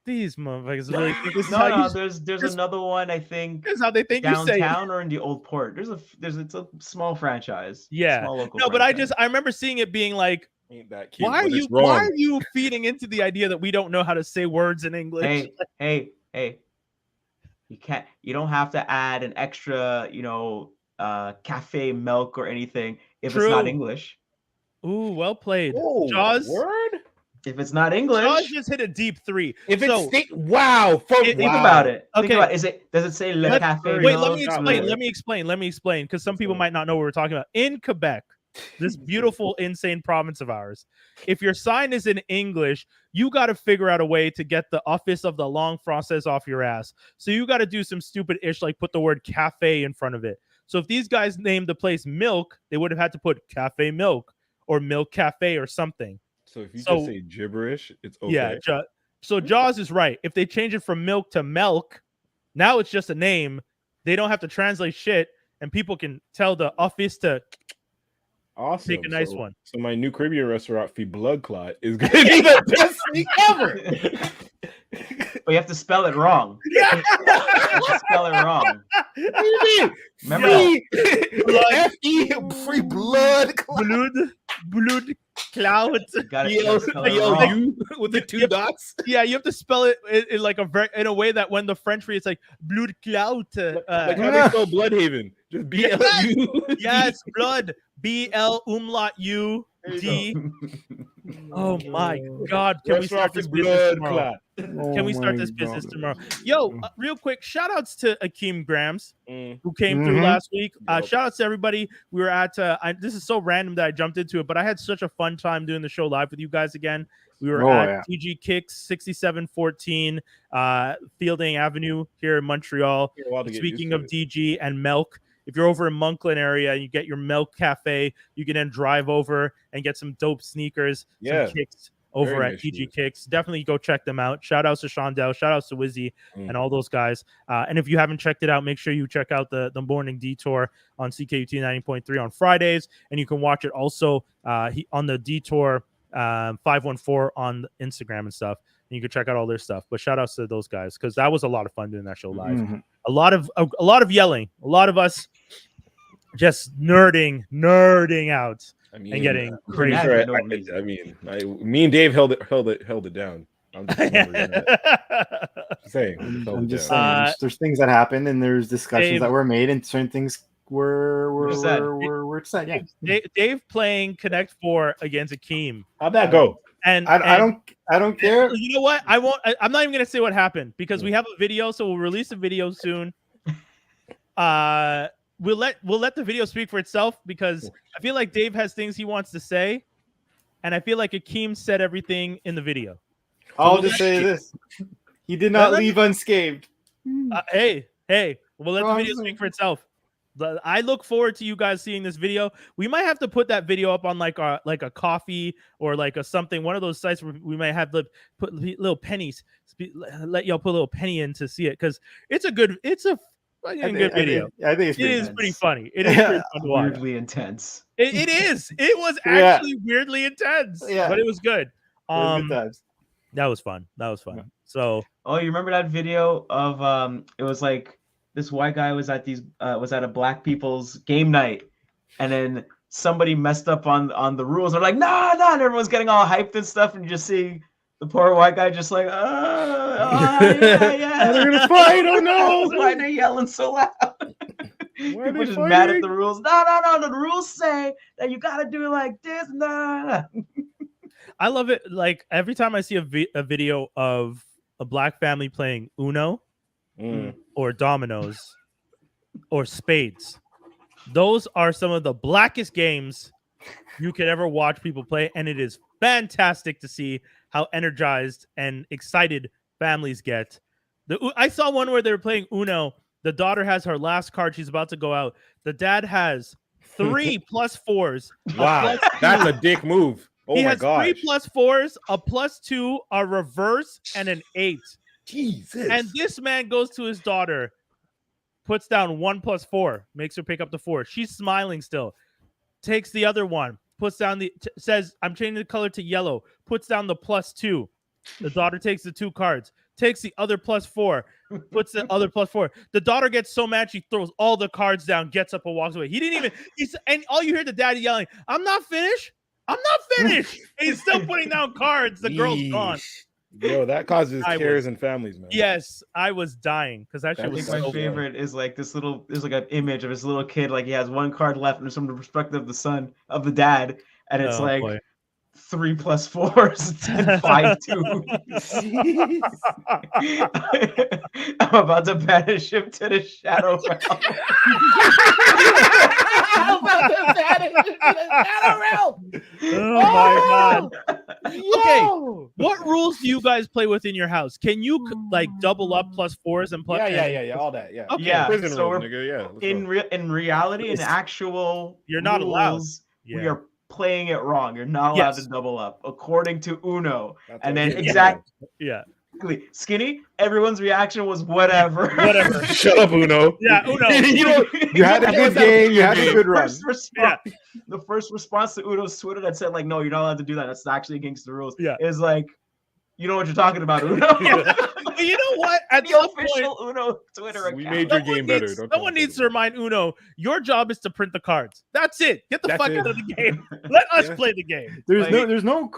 these motherfuckers really think this is No, how no, you there's this- another one I think this is how they think you say it. downtown or in the old port. It's a small franchise. Yeah. Small local No, but franchise. I remember seeing it being like, Ain't that cute? why are but it's you why wrong. are you feeding into the idea that we don't know how to say words in English? Hey. You don't have to add an extra, cafe milk or anything if it's not True. English. Ooh, well played. Oh, Jaws. word? If it's not Jaws English, just hit a deep 3. If it's So, wow, think about it. Think Okay. about does it say Le Let's- Café? Wait, Nord? let me explain. Nord. Let me explain, because some Let's people go. might not know what we're talking about. In Quebec, this beautiful, insane province of ours, if your sign is in English, you got to figure out a way to get the office of the long français off your ass. So you got to do some stupid ish, like put the word cafe in front of it. So if these guys named the place Milk, they would have had to put Cafe Milk or Milk Cafe or something. So if you So- just say gibberish, it's okay. Yeah. So Jaws is right. If they change it from milk to milk, now it's just a name. They don't have to translate shit, and people can tell the office to Awesome. take a nice So- one. So my new Caribbean restaurant, Fee Blood Clot, is gonna be the best thing ever. But you have to spell it wrong. You have to spell it wrong. What do you mean? Remember F-E, free blood clot. blood cloud. You gotta spell it wrong. B-L-U with the two dots. Yeah, you have to spell it in like in a way that when the French read, it's like blood cloud. Like how they spell Bloodhaven. Just B-L-U. Yes, blood. BL umlaut U D. Oh my God! Can we start this business tomorrow? Can we start this business tomorrow? Yo, real quick, shout outs to Akeem Grams who came through Mhm. last week. Yup. Shout outs to everybody. We were at, this is so random that I jumped into it, but I had such a fun time doing the show live with you guys again. We were at TG Kicks 6714 Fielding Avenue here in Montreal. Speaking of DG and Milk, if you're over in Monkland area and you get your Milk Cafe, you can then drive over and get some dope sneakers, Yeah. some kicks over Very at nice TG shoes. Kicks. Definitely go check them out. Shout outs to Shondell, shout outs to Wizzy and all those guys. And if you haven't checked it out, make sure you check out the Morning Detour on CKUT 90.3 on Fridays. And you can watch it also on the Detour 514 on Instagram and stuff. And you can check out all their stuff. But shout outs to those guys, because that was a lot of fun doing that show live. Mhm. A lot of yelling, a lot of us just nerding out I mean, and getting I'm pretty crazy. sure. For no reason. I mean, me and Dave held it down. I'm just saying. I'm just down. saying, there's things that happened and there's discussions Dave- that were made and certain things were said. Yeah, Dave playing Connect 4 against Akeem. How'd that go? And I don't care. You know what? I'm not even gonna say what happened because we have a video, so we'll release a video soon. We'll let the video speak for itself, because I feel like Dave has things he wants to say, and I feel like Akeem said everything in the video. I'll just say this: he did not Let me- leave unscathed. Hey, we'll let the Oh, video I'm speak for itself. I look forward to you guys seeing this video. We might have to put that video up on like a coffee or like a something, one of those sites where we might have put little pennies, let y'all put a little penny in to see it, because it's a fucking good video. I think it's It pretty is nice. pretty funny. It is pretty fun to watch. Weirdly intense. It is. It was Yeah. actually weirdly intense. Yeah. But it was good. It was good times. That was fun. Yeah. So Oh, you remember that video of it was like this white guy was at a black people's game night, and then somebody messed up on the rules. They're like, nah, and everyone's getting all hyped and stuff, and you just see the poor white guy just like, yeah. They're gonna fight. Oh no! Why are they yelling so loud? Why are People they just mad at fighting? the rules. No. The rules say that you gotta do it like this. Nah. I love it. Like every time I see a video of a black family playing Uno or dominoes or spades, those are some of the blackest games you could ever watch people play, and it is fantastic to see how energized and excited families get. I saw one where they were playing Uno. The daughter has her last card. She's about to go out. The dad has 3 +4s. Wow, that's a dick move. Oh He my has gosh. 3 +4s, a +2, a reverse, and an 8. Jesus. And this man goes to his daughter, puts down 1 +4, makes her pick up the 4. She's smiling still. Takes the other one, puts down says, I'm changing the color to yellow, puts down the +2. The daughter takes the 2 cards, takes the other +4, puts the other +4. The daughter gets so mad she throws all the cards down, gets up and walks away. He didn't even, and all you hear the daddy yelling, I'm not finished. And he's still putting down cards. The girl's gone. Yo, that causes I tears in families, man. Yes, I was dying because that shit I was think my so favorite is like this little. There's like an image of this little kid, like he has 1 card left, and from the perspective of the son of the dad, and it's Oh, like boy. 3 + 4s and 5 2s. I'm about to banish him to the Shadow Realm. I'm about to banish him to the Shadow Realm. Oh my god. Yo! What rules do you guys play with in your house? Can you like double up +4s and plus? Yeah, all that. Yeah, Okay. Yeah, Prison so rules, we're- nigga. Yeah, let's In go. in reality, in actual You're not allowed. rules, we Yeah. are playing it wrong. You're not allowed Yes. to double up according to Uno. That's And what then it is. exactly Yeah. Skinny, everyone's reaction was whatever. Whatever. Shut up, Uno. Yeah, Uno. you know, You had a good game. You had a good run. The first response to Uno's Twitter that said like, "No, you're not allowed to do that. That's actually against the rules." Yeah. Is like, you know what you're talking about, Uno. But you know what? At The some point, official Uno Twitter account. We made your someone game better. needs- Don't tell someone us needs to that. remind Uno, your job is to print the cards. That's it. Get the That's fuck it. out of the game. Let us Yeah. play the game. There's no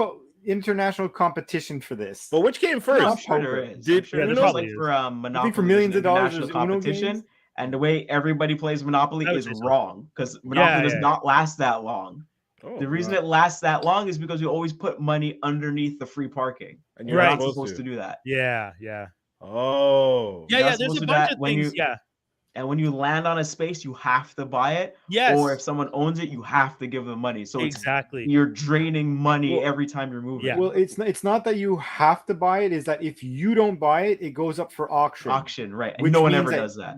international competition for this. But which came first? No, I'm sure there is. Did I'm sure Yeah, there there's probably like is. for Monopoly, I think for there's millions an of dollars, international there's Uno competition, games. and the way everybody plays Monopoly I would is say so. wrong because Monopoly does yeah. not last that long. Oh, The reason God. it lasts that long is because you always put money underneath the free parking. And You're Right. not supposed to do that. Yeah, yeah. Oh. Yeah, You're yeah. not There's supposed a to do bunch that of when things. you- Yeah. And when you land on a space, you have to buy it. Yes. Or if someone owns it, you have to give them money. So Exactly. you're draining money Well- every time you're moving. Yeah. Well, it's not that you have to buy it. Is that if you don't buy it, it goes up for auction. Auction, right? And Which no one means ever does that.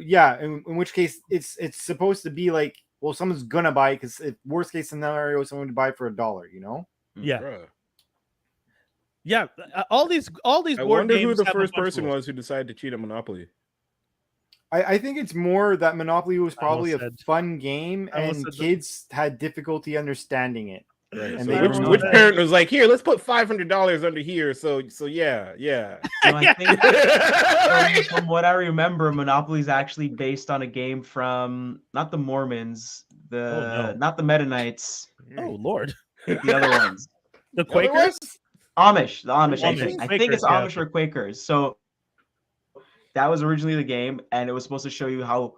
Yeah. In which case, it's supposed to be like, well, someone's gonna buy it because worst case scenario, someone would buy it for $1. You know. Yeah. Bruh. Yeah. All these I board wonder who games the have a first bunch of person rules. was who decided to cheat at Monopoly. I think it's more that Monopoly was I almost probably a said- fun game, I almost and said that. kids had difficulty understanding it. Right. And So they which don't which know that. parent was like, here, let's put $500 under here. So yeah. No, I think Right? from what I remember, Monopoly is actually based on a game from not the Mormons, no. not the Meta Knights, Oh Lord. the other ones. The The other Quakers? Amish, the Amish. I Amish. think. I Quakers, think it's yeah. Amish or Quakers. So that was originally the game, and it was supposed to show you how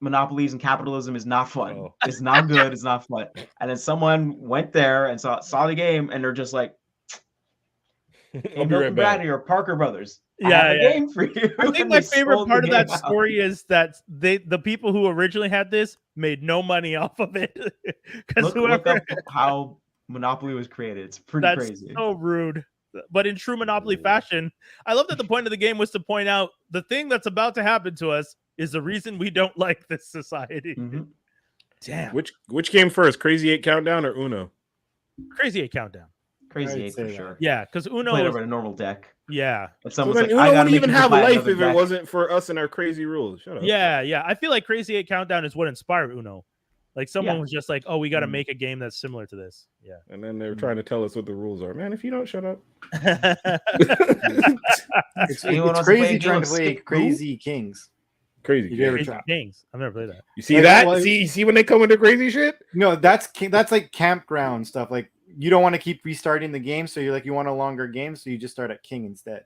monopolies and capitalism is not fun. Oh. It's not good. It's not fun. And then someone went there and saw the game, and they're just like, I'll "Hey, be Milton right back. Bradley or Parker Brothers, I Yeah, have a yeah. game for you." I think And my they favorite sold part the of that game out. story is that the people who originally had this made no money off of it because Look whoever up how Monopoly was created. It's pretty that's crazy. so rude. But in true Monopoly fashion, I love that the point of the game was to point out the thing that's about to happen to us is the reason we don't like this society. Mhm. Damn, Which came first, Crazy 8 Countdown or Uno? Crazy 8 Countdown. Crazy I'd Eight say for that. sure. Yeah, because Uno, Played is- over a normal deck. yeah, But So someone's then like, Uno I gotta wouldn't make even you have a buy life another if it deck. wasn't for us and our crazy rules. Shut up. yeah. I feel like Crazy 8 Countdown is what inspired Uno. Like someone Yeah. was just like, "Oh, we got to Mm. make a game that's similar to this." Yeah. And then they were trying to tell us what the rules are. Man, if you don't shut up. It's Anyone wants to play a crazy game trying of to play Skip Who? Crazy Kings. Crazy. You ever game. Crazy try? Kings. I've never played that. You see Like, that? well, See when they come into crazy shit? No, that's like campground stuff. Like you don't want to keep restarting the game, so you're like you want a longer game, so you just start at King instead.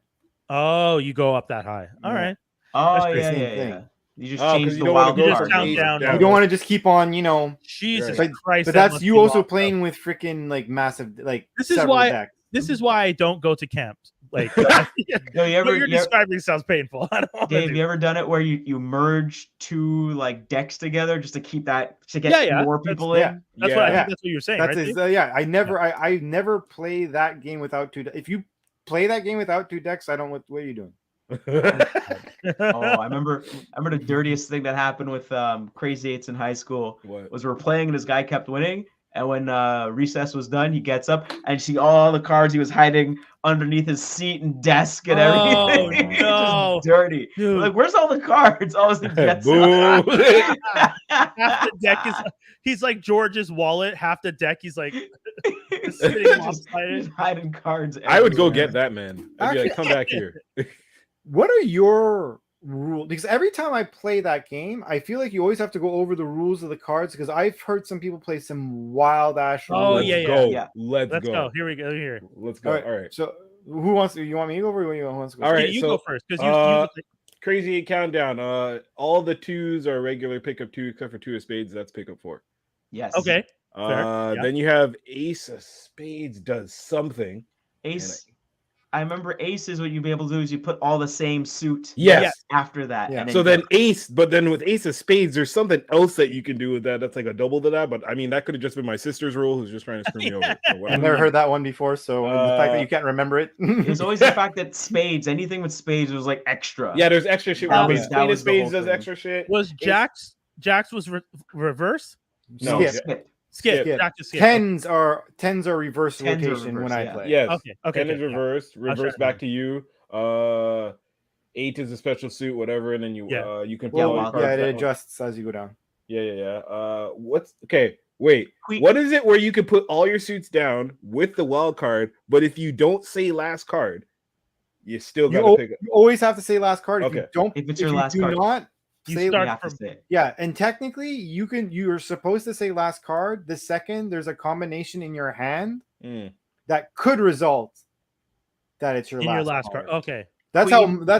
Oh, you go up that high. All Yeah. right. Oh That's yeah, the yeah, same yeah. thing. You just Oh, 'cause change you the don't wanna wild go just card. count crazy down. You don't want to just keep on, you know. Jesus Right. Christ. But that that's must you be also long, playing with freaking like massive like. This is several why- decks. This is why I don't go to camps. Like, Yo, what you ever, you're you ever- describing sounds painful. I don't want to Dave, do you ever done it where you merge two like decks together just to keep that to get Yeah, yeah. more That's- people in? yeah. That's what I Yeah. think. That's what you're saying, That's right? his, yeah. I never play that game without two. If you play that game without two decks, I don't. What are you doing? Oh, I remember the dirtiest thing that happened with Crazy Eights in high school What? was we're playing and this guy kept winning. And when recess was done, he gets up and you see all the cards he was hiding underneath his seat and desk and Oh, everything. It's just no. dirty. Dude, Like, where's all the cards? All he gets Boo. up. half the deck is he's like George's wallet. Half the deck he's like sitting Just lopsided. hiding cards. I would go everywhere. get that, man. I'd be like, come back here. What are your rules? Because every time I play that game, I feel like you always have to go over the rules of the cards. Because I've heard some people play some wild ass. Oh, rules. Let's yeah, go. yeah. Let's Let's go. go. Here we go. Here. Let's All go. right. All right. So who wants to? You want me to go over? Or you want to go? All right. you so, go first because Crazy 8 Countdown. All the twos are regular pickup two, except for two of spades. That's pickup four. Yes. okay. Yeah. Then you have Ace of Spades does something. Ace. I remember aces. What you'd be able to do is you put all the same suit. Yes. After that. Yeah. And So you then go- Ace, but then with Ace of Spades, there's something else that you can do with that. That's like a double to that. But I mean, that could have just been my sister's rule, who's just trying to screw me over. So I've whatever. never heard that one before, so the fact that Uh, you can't remember it. it's always the fact that spades, anything with spades was like extra. Yeah, there's extra shit. That Queen was- of that was the Spades whole does thing. extra shit. Was Jax was reverse? No, Skip. Skip. Skip. Skip. Jack is skip. Tens are reverse Tens are rotation reverse, when I yeah. play. Yes. Okay. 10 is yeah. reversed. Reverse try back to you. 8 is a special suit, whatever, and then you Yeah. you can Well, pull wild all your yeah, cards it that way. adjusts as you go down. Yeah. What's okay? Wait, Queen- what is it where you can put all your suits down with the wild card, but if you don't say last card, you still You, gotta pick it. you always have to say last card. If you Okay. don't, If it's if your you last do card. not You say, start You have to from- say it. yeah, and technically you're supposed to say last card the second there's a combination in your hand Mm. that could result that it's your In last your last card. Okay. That's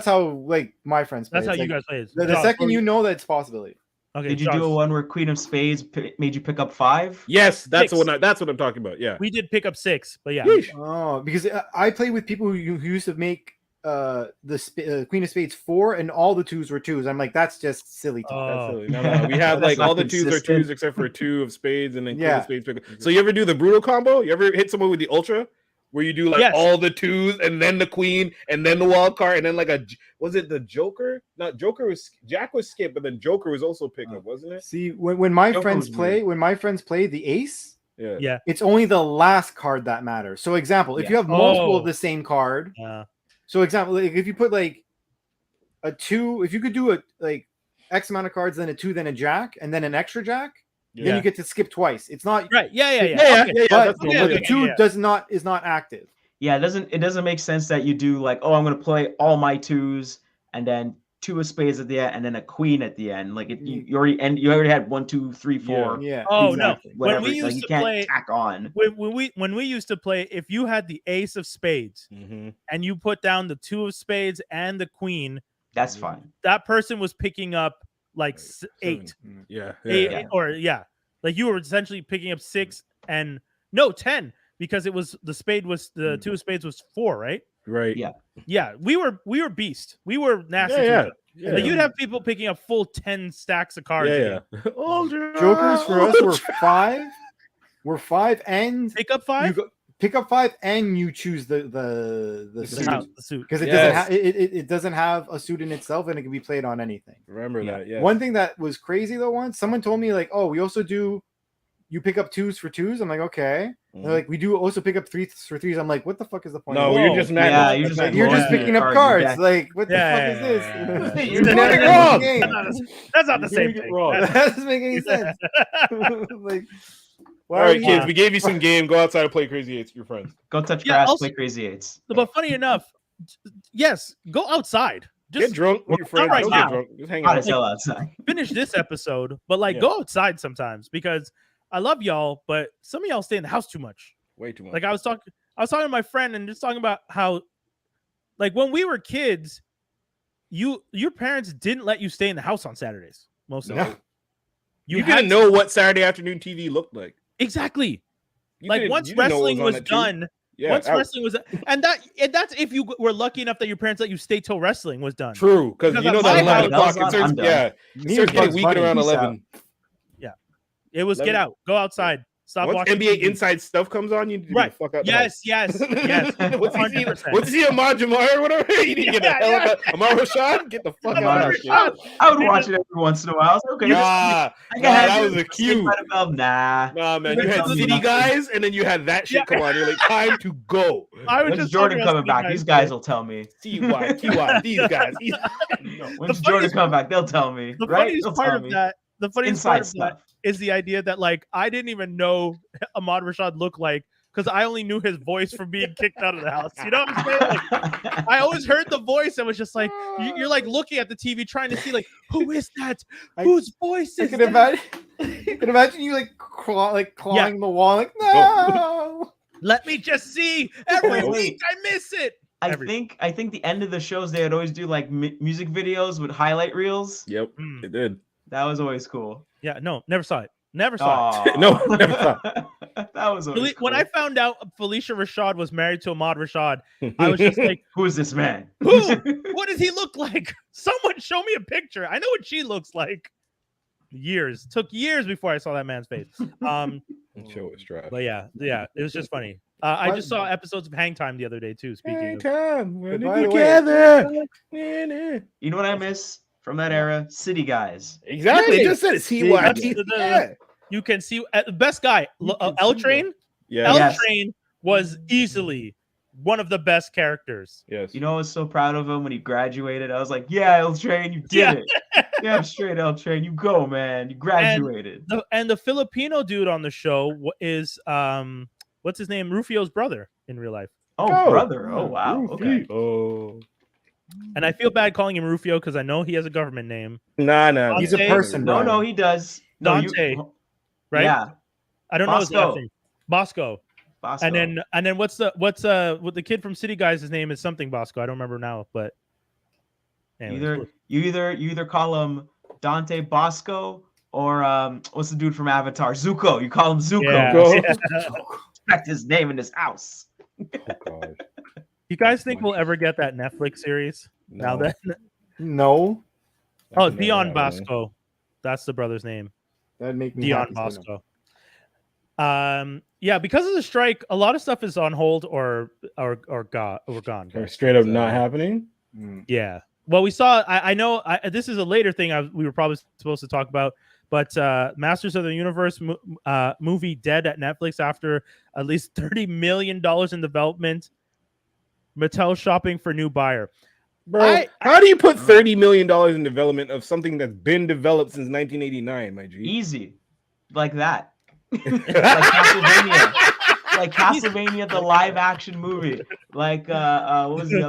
how like my friends play. That's how It's you like, guys play it. the Josh, second what you do know that it's a possibility. Okay. Did you Josh, do a one where Queen of Spades made you pick up 5? Yes, that's Six. that's what I'm talking about. Yeah. We did pick up 6, but yeah. Yeesh. Oh, because I play with people who used to make Queen of Spades 4 and all the 2s were 2s. I'm like, that's just silly talk. That's Oh. silly. No. We have That's like all not the 2s are consistent. 2s except for 2 of spades and then Queen Yeah. of spades. So you ever do the brutal combo? You ever hit someone with the ultra? Where you do like Yes. all the 2s and then the queen and then the wild card and then like was it the Joker? Not Joker was Jack was skip, but then Joker was also pickup, wasn't it? See, when my Joker friends was play, weird. when my friends play the ace, Yeah. Yeah. it's only the last card that matters. So, example, if Yeah. you have multiple Oh. of the same card, Uh, so example, like if you put like a 2, if you could do a like X amount of cards, then a 2, then a jack, and then an extra jack, then Yeah. you get to skip twice. It's not right. Yeah. Yeah. Okay. but, That's okay, but normal. the okay, 2 yeah. is not active. Yeah, it doesn't make sense that you do like, oh, I'm gonna play all my 2s and then 2 of spades at the end and then a queen at the end. Like you already had 1, 2, 3, 4. Yeah. Oh, exactly. no. When Whatever. we Like, used you to can't play- tack on. When we used to play, if you had the ace of spades Mm-hmm. and you put down the 2 of spades and the queen, That's fine. that person was picking up like 8. Yeah. Eight, Yeah. or like you were essentially picking up 6 and no 10 because it was the spade was the 2 of spades was 4, right? Right. Yeah. Yeah, we were beast. We were nasty. to each Yeah. other. Like, you'd have people picking up full 10 stacks of cards. Yeah. Jokers for us were 5. We're 5 and Pick up you 5. go, pick up 5 and you choose the The suit. house, the suit. Because it Yes. doesn't have it doesn't have a suit in itself and it can be played on anything. Remember Yeah. that? Yeah. One thing that was crazy though, once someone told me like, oh, we also do you pick up 2s for 2s. I'm like, okay. Mhm. They're like, we do also pick up 3s for 3s. I'm like, what the fuck is the point? No, of you're Whoa. just mad. Yeah, at- you're just like, like, you're just rolling picking your up cards, cards. you Like, what the Yeah, fuck is this? yeah. You're You're not doing it in the wrong. game. That's not the You're same doing it thing. wrong. That doesn't make any sense. like, why All are right, you- kids, we gave you some game. Go outside and play Crazy Eights with your friends. Go touch Yeah, grass, also- play crazy 8s. But funny enough, yes, go outside. Get Just drunk with your friends. right Don't now. get drunk. Just hang Hot out. as hell outside. finish this episode, but like Yeah. go outside sometimes because I love y'all, but some of y'all stay in the house too much. Way too much. Like I was talking to my friend and just talking about how, like when we were kids, your parents didn't let you stay in the house on Saturdays. Most of No. them. You had didn't know what Saturday afternoon TV looked like. exactly. You Like didn't- once you didn't know what wrestling on was that tube. done, Yeah, once that- wrestling was, and that's if you were lucky enough that your parents let you stay till wrestling was done. True, because Because you know at that my 11 house- o'clock. It starts, I'm done. yeah, it Me starts and getting Bugs weak Bunny, around peace 11. It was get Let me- out, go outside, stop Once watching NBA TV. Inside stuff comes on, you need to get Right. the fuck out. Yes, yes. Once you see 100%. once you see Ahmad Jamar or whatever, you need to get the Yeah, hell yeah. out. Amar Rashad, get the fuck Amar out of Rashad. here. I would watch it every once in a while. It's okay. Nah, I nah, can have that you was a Saved cue. by the Bell. Nah. Nah, man, you There's had nothing City about Guys, and then you had that shit Yeah. come on. You're like, time to go. I was When's just Jordan talking coming about back? City These guys will tell me. TY, TY, these guys. When's The Jordan funniest- come back? They'll tell me. The right? funniest They'll part tell of me. that, the funniest part Inside of that stuff. is the idea that like I didn't even know Ahmad Rashad looked like because I only knew his voice from being kicked out of the house. You know what I'm saying? Like, I always heard the voice and was just like you're like looking at the TV trying to see like who is that? Whose voice I is can that? imagine. I can imagine you like clawing the wall, like no. Let me just see every Oh. week. I miss it. I Every- think the end of the shows they would always do like music videos with highlight reels. Yep, Mm. it did. That was always cool. Yeah, no, never saw it. Never saw it. Aw. No, never saw That was always When cool. I found out Felicia Rashad was married to Ahmad Rashad, I was just like, Who is this man? who? What does he look like? Someone show me a picture. I know what she looks like. Took years before I saw that man's face. Show was trash. But yeah, it was just funny. I just saw episodes of Hang Time the other day too. Speaking of, Time, we're By the way- together. You know what I miss from that era? City Guys. Exactly. Hey, Just said it. see, that's CYT. the- Yeah. you can see the best guy, You can L see Train. Yeah. L Yes. Train was easily one of the best characters. Yes. You know, I was so proud of him when he graduated. I was like, yeah, L Train, you did Yeah. it. Yeah, I'm straight, L Train. You go, man. You graduated. The Filipino dude on the show is what's his name? Rufio's brother in real life. Oh, brother. Oh, wow. Okay. Oh. And I feel bad calling him Rufio because I know he has a government name, Nah. He's a Dante? person, No, Brian. no, he does. No, Dante, right? Yeah. I don't know his last Bosco. name. Bosco. Bosco. And then what's the kid from City Guys? His name is something Bosco. I don't remember now, but anyways, you either call him Dante Bosco or what's the dude from Avatar? Zuko. You call him Zuko. Yeah. Go. Respect his name in this house. Oh, God. you guys think we'll ever get that Netflix series? Now that No, oh, Dion Bosco, that's the brother's name. that'd make me Dion happy to know. Bosco. Yeah, because of the strike, a lot of stuff is on hold or gone. Or straight up not happening. Mm. Yeah. Well, we saw. I know. This is a later thing. We were probably supposed to talk about, but Masters of the Universe movie dead at Netflix after at least $30 million in development. Mattel shopping for new buyer. Bro, how do you put $30 million in development of something that's been developed since 1989, my G? Easy. Like that. Like Castlevania. Like Castlevania, the live action movie. Like what was the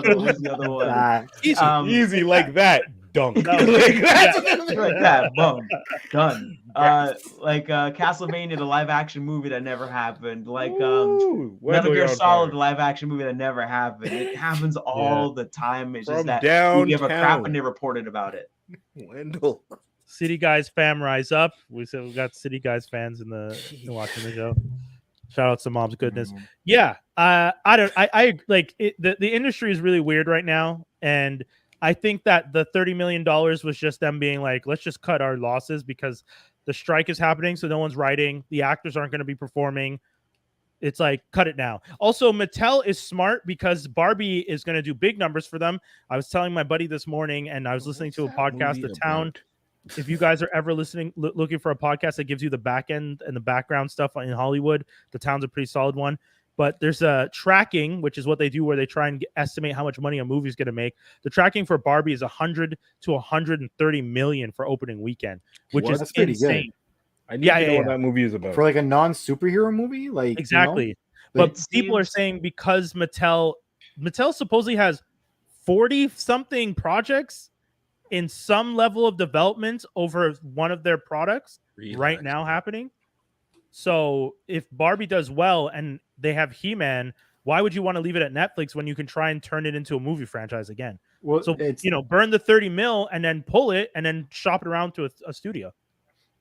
other one? Ah, Easy like that. Dunk. No. Like that. Like that. Boom. Done. Like Castlevania, the live action movie that never happened. Like Ooh, Metal Wendell, Gear you're on Solid, fire. the live action movie that never happened. It happens all the time. It's just From that we give a crap downtown. when they reported about it. Wendell. City Guys fam rise up. We said we got City Guys fans in watching the show. Shout out to Mom's Goodness. Yeah, I like it, the industry is really weird right now, and I think that the $30 million was just them being like, let's just cut our losses because the strike is happening, so no one's writing, the actors aren't going to be performing. It's like, cut it now. Also, Mattel is smart because Barbie is going to do big numbers for them. I was telling my buddy this morning, and I was listening to a podcast, The Town. If you guys are ever looking for a podcast that gives you the back end and the background stuff in Hollywood, The Town's a pretty solid one. But there's a tracking, which is what they do, where they try and estimate how much money a movie is going to make. The tracking for Barbie is 100 to 130 million for opening weekend, which What? is That's pretty good. insane. I need to know yeah. what that movie is about. For like a non-superhero movie, like Exactly. But But it people are seems- saying because Mattel supposedly has 40 something projects in some level of development over one of their products right now happening. So if Barbie does well and they have He-Man, why would you want to leave it at Netflix when you can try and turn it into a movie franchise again? Well, So it's burn the 30 mil and then pull it and then shop it around to a studio.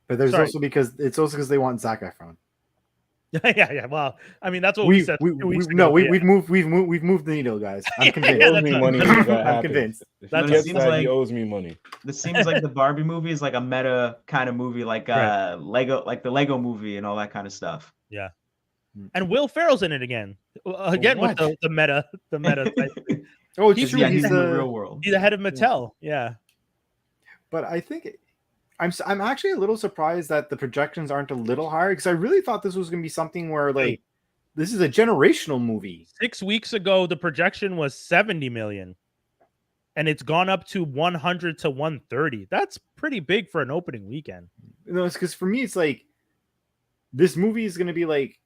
but there's sorry. also because they want Zac Efron. yeah. Well, I mean that's what we said. 2 weeks ago, but yeah. we've moved the needle, guys. I'm Yeah, convinced. He owes that's me right. money. If that I'm happens. convinced. If That's he what it gets seems that, like. he owes me money. This seems like the Barbie movie is like a meta kind of movie, like Right. Lego, like the Lego movie and all that kind of stuff. And Will Ferrell's in it again. Again with What? the meta type thing. Oh, it's He's true. Yeah, He's he's in the the real world. He's the head of Mattel. Yeah. But I think I'm actually a little surprised that the projections aren't a little higher because I really thought this was going to be something where like this is a generational movie. 6 weeks ago, the projection was 70 million. And it's gone up to 100 to 130. That's pretty big for an opening weekend. You know, it's because for me, it's like this movie is going to be like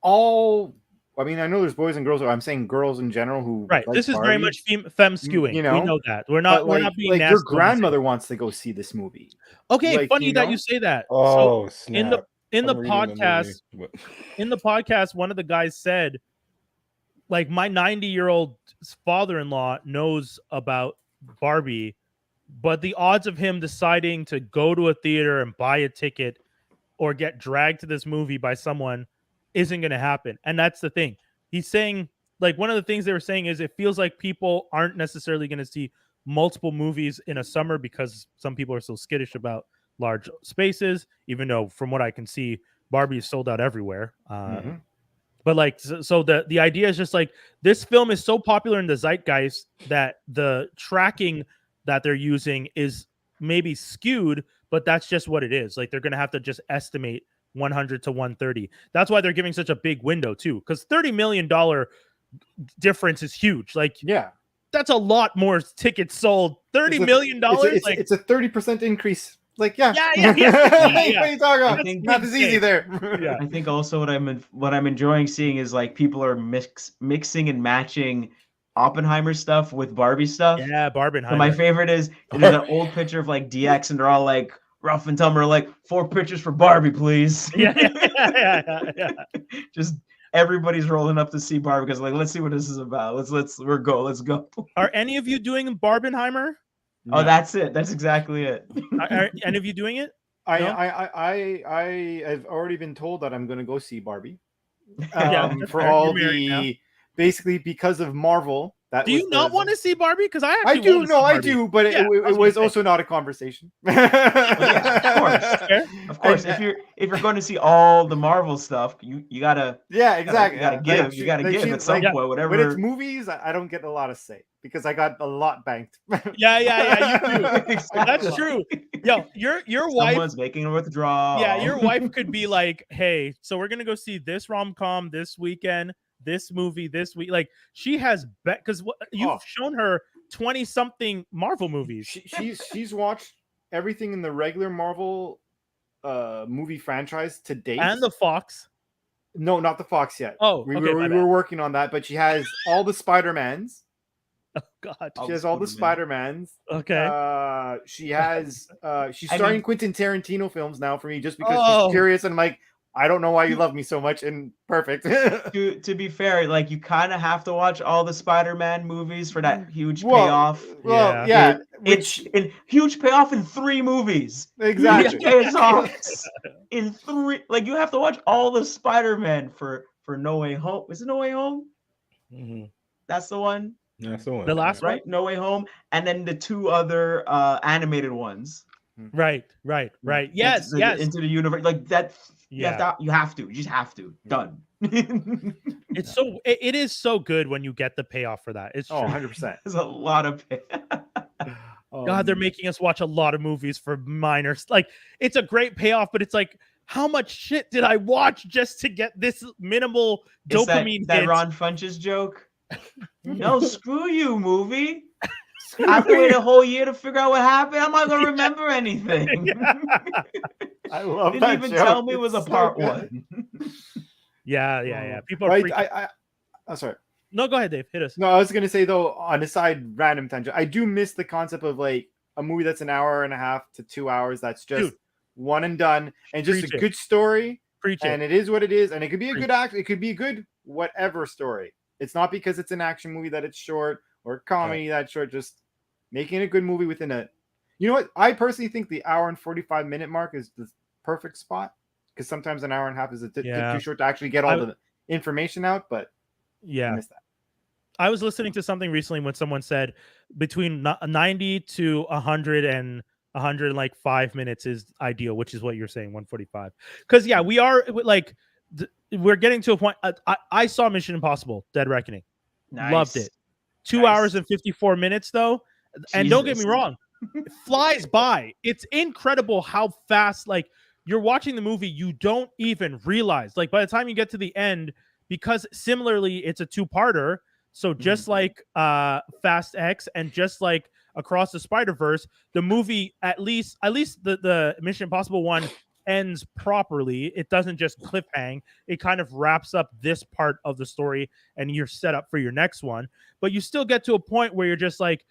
all. I mean, I know there's boys and girls. But I'm saying girls in general who Right. like This is very Barbie. much femme skewing. you know, we know that. We're But not being like nasty your when we say grandmother wants to go see this movie. it. Okay, like, funny you that know? you say that. So Oh, snap. in the I'm reading podcast, movie, but- in the podcast, one of the guys said, like, my 90-year-old father-in-law knows about Barbie but the odds of him deciding to go to a theater and buy a ticket or get dragged to this movie by someone isn't going to happen. And that's the thing. He's saying, like, one of the things they were saying is it feels like people aren't necessarily going to see multiple movies in a summer because some people are so skittish about large spaces, even though from what I can see, Barbie is sold out everywhere. But like, so the idea is just like, this film is so popular in the zeitgeist that the tracking that they're using is maybe skewed, but that's just what it is. Like, they're going to have to just estimate 100 to 130. That's why they're giving such a big window too, because $30 million difference is huge. Like, Yeah. that's a lot more tickets sold. $30 million. Like, It's a 30% increase. Like, yeah. Yeah. What are you talking about? I think- Not as easy there. Yeah. I think also what I'm enjoying seeing is like people are mixing and matching Oppenheimer stuff with Barbie stuff. yeah, Barbenheimer. So my favorite is there's an old picture of like DX and they're all like rough and tumble, like 4 pictures for Barbie, please. yeah. Just everybody's rolling up to see Barbie because like, let's see what this is about. Let's go. Are any of you doing Barbenheimer? Oh, that's it. That's exactly it. Are any of you doing it? I have already been told that I'm going to go see Barbie. Yeah, For fair. all You're married now. the basically because of Marvel. That Do you not want to see Barbie? Because I I actually do. want to No, see I Barbie. do. But Yeah, I was it gonna was say. also not a conversation. Yeah, of course. Fair. Of course, And- if you're going to see all the Marvel stuff, you gotta Yeah, exactly. You gotta give. You gotta give at some point. Whatever. When it's movies, I don't get a lot of say because I got a lot banked. Yeah, you do. Exactly. That's true. Yo, your wife. Someone's making a withdrawal. Yeah, your wife could be like, "Hey, so we're gonna go see this rom-com this weekend, this movie this week." Like, she has bet because you've Oh. shown her 20-something Marvel movies. She's watched everything in the regular Marvel movie franchise to date. And the Fox. No, not the Fox yet. Oh, we okay, my bad. were working on that, but she has all the Spider-Mans. Oh God. She has all the Spider-Mans. Okay. She has she's I starting mean- Quentin Tarantino films now for me just because Oh. she's curious and I'm like, I don't know why you love me so much and perfect. To be fair, like you kind of have to watch all the Spider-Man movies for that huge Well, payoff. Well, Yeah. yeah, It's a huge payoff in 3 movies. exactly. Huge payoffs in 3. Like you have to watch all the Spider-Man for No Way Home. Is it No Way Home? Mhm. That's the one, That's the one. The last right? No Way Home, and then the 2 other animated ones. Right. Yes. Into the universe, like that. Yeah. You have to. You just have to. Done. It's so it is so good when you get the payoff for that. It's Oh, true. 100%. There's a lot of pay. God, they're making us watch a lot of movies for minors. Like, it's a great payoff, but it's like, how much shit did I watch just to get this minimal Is dopamine that hit? Ron Funches joke? No, screw you, movie. I have to wait a whole year to figure out what happened. I'm not gonna remember anything. I love Didn't that even joke. tell me it was a It's so part good. 1. Yeah. People are Right, freaking. I'm sorry. No, go ahead, Dave. Hit us. No, I was gonna say though, on a side random tangent, I do miss the concept of like a movie that's an hour and a half to 2 hours. That's just Dude. one and done, and just Preach a it. good story. Preach And it. it is what it is, and it could be a Preach. good act. It could be a good whatever story. It's not because it's an action movie that it's short or a comedy that's short. Just making a good movie within a. You know what? I personally think the hour and 45-minute mark is the perfect spot because sometimes an hour and a half is a bit Yeah. too short to actually get all I- the information out. But I Yeah. miss that. I was listening to something recently when someone said between 90 to 100 and 105 minutes is ideal, which is what you're saying, 145. Because yeah, we are like we're getting to a point. I saw Mission Impossible: Dead Reckoning, loved it. 2 Nice. hours and 54 minutes though, and don't get me Jesus. wrong, it flies by. It's incredible how fast. Like you're watching the movie, you don't even realize. Like by the time you get to the end, because similarly, it's a 2-parter. So just like Fast X and just like Across the Spider-Verse, the movie at least the Mission Impossible one ends properly. It doesn't just cliffhang. It kind of wraps up this part of the story and you're set up for your next one. But you still get to a point where you're just like,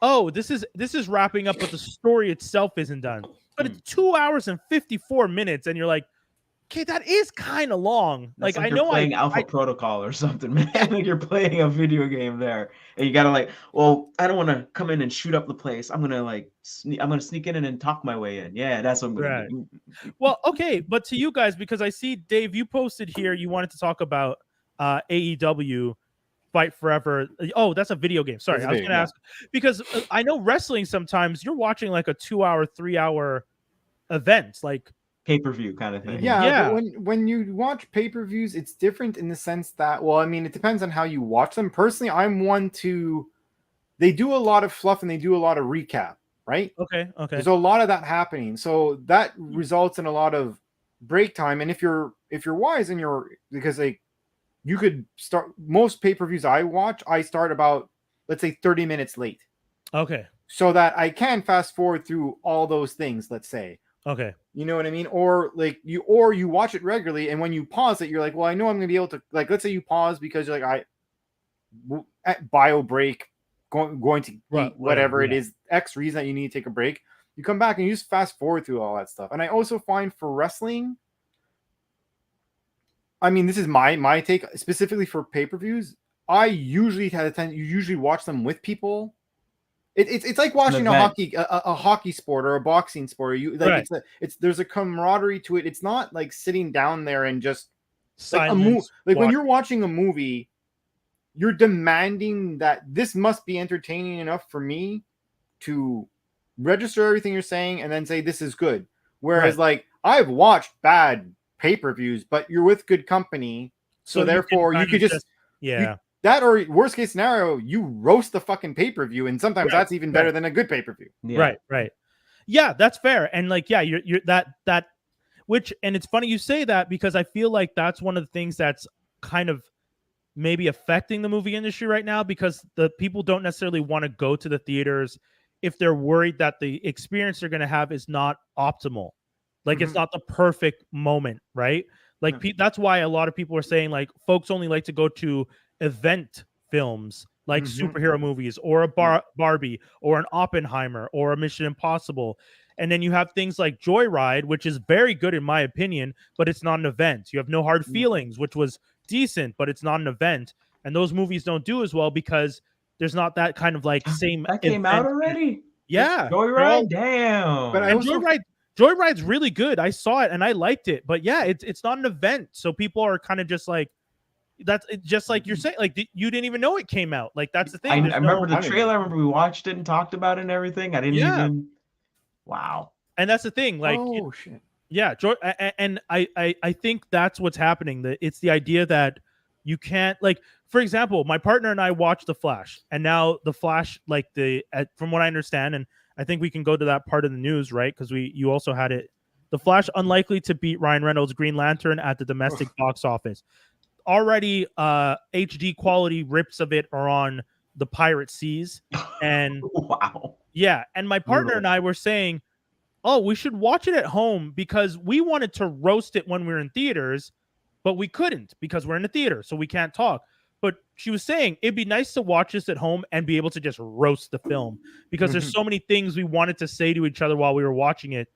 oh, this is wrapping up, but the story itself isn't done. But it's 2 hours and 54 minutes, and you're like, okay, that is kind of long. That's Like I you're know playing Alpha Protocol or something, man. Like you're playing a video game there, and you gotta like, well, I don't want to come in and shoot up the place. I'm gonna like, I'm gonna sneak in and talk my way in. Yeah, that's what I'm gonna Right. do. Well, okay, but to you guys, because I see Dave, you posted here, you wanted to talk about AEW Fight Forever. Oh, that's a video game. Sorry, It's a I was video, going to ask because I know wrestling sometimes you're watching like a 2-hour, 3-hour event. Like, Pay-per-view kind of thing. Yeah, Yeah. but when you watch pay-per-views, it's different in the sense that, well, I mean, it depends on how you watch them. Personally, I'm one to, they do a lot of fluff and they do a lot of recap, right? okay. There's a lot of that happening, so that results in a lot of break time. And if you're wise and you're, because like you could start, most pay-per-views I watch, I start about, let's say, 30 minutes late, Okay. so that I can fast forward through all those things, let's say. Okay. You know what I mean? Or you watch it regularly, and when you pause it, you're like, well, I know I'm gonna be able to, like, let's say you pause because you're like, at bio break, going to eat whatever it is, X reason that you need to take a break. You come back and you just fast forward through all that stuff. And I also find for wrestling, I mean, this is my take specifically for pay-per-views. I usually you usually watch them with people. It's like watching a hockey sport or a boxing sport. You like it's there's a camaraderie to it. It's not like sitting down there and just Silence, like when you're watching a movie, you're demanding that this must be entertaining enough for me to register everything you're saying and then say this is good. Whereas like I've watched bad pay-per-views, but you're with good company, so therefore you could just that, or worst case scenario, you roast the fucking pay-per-view, and sometimes that's even better than a good pay-per-view. Yeah. Right. Yeah, that's fair. And like, yeah, you're that which, and it's funny you say that because I feel like that's one of the things that's kind of maybe affecting the movie industry right now, because the people don't necessarily want to go to the theaters if they're worried that the experience they're going to have is not optimal. Like it's not the perfect moment, right? Like that's why a lot of people are saying like folks only like to go to event films like superhero movies or a Barbie or an Oppenheimer or a Mission Impossible. And then you have things like Joyride, which is very good in my opinion, but it's not an event. You have No Hard Feelings, which was decent, but it's not an event. And those movies don't do as well because there's not that kind of like same. That came out already. Yeah, Joyride. Damn. But Joyride's really good. I saw it and I liked it, but yeah, it's not an event, so people are kind of just like. That's just like you're saying, like you didn't even know it came out. Like that's the thing. I remember the trailer. I remember we watched it and talked about it and everything. I didn't even. Wow. And that's the thing. Like, shit. Yeah, and I think that's what's happening. That it's the idea that you can't, like, for example, my partner and I watched The Flash, and now The Flash, like from what I understand, and I think we can go to that part of the news, right? Because you also had it. The Flash unlikely to beat Ryan Reynolds' Green Lantern at the domestic box office. Already HD quality rips of it are on the pirate seas, and wow, yeah, and my partner and I were saying, oh, we should watch it at home because we wanted to roast it when we were in theaters, but we couldn't because we're in the theater, so we can't talk. But she was saying it'd be nice to watch this at home and be able to just roast the film because there's so many things we wanted to say to each other while we were watching it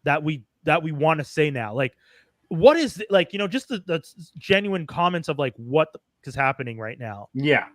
that we want to say now. Like, what is like, just the genuine comments of like what is happening right now. Yeah.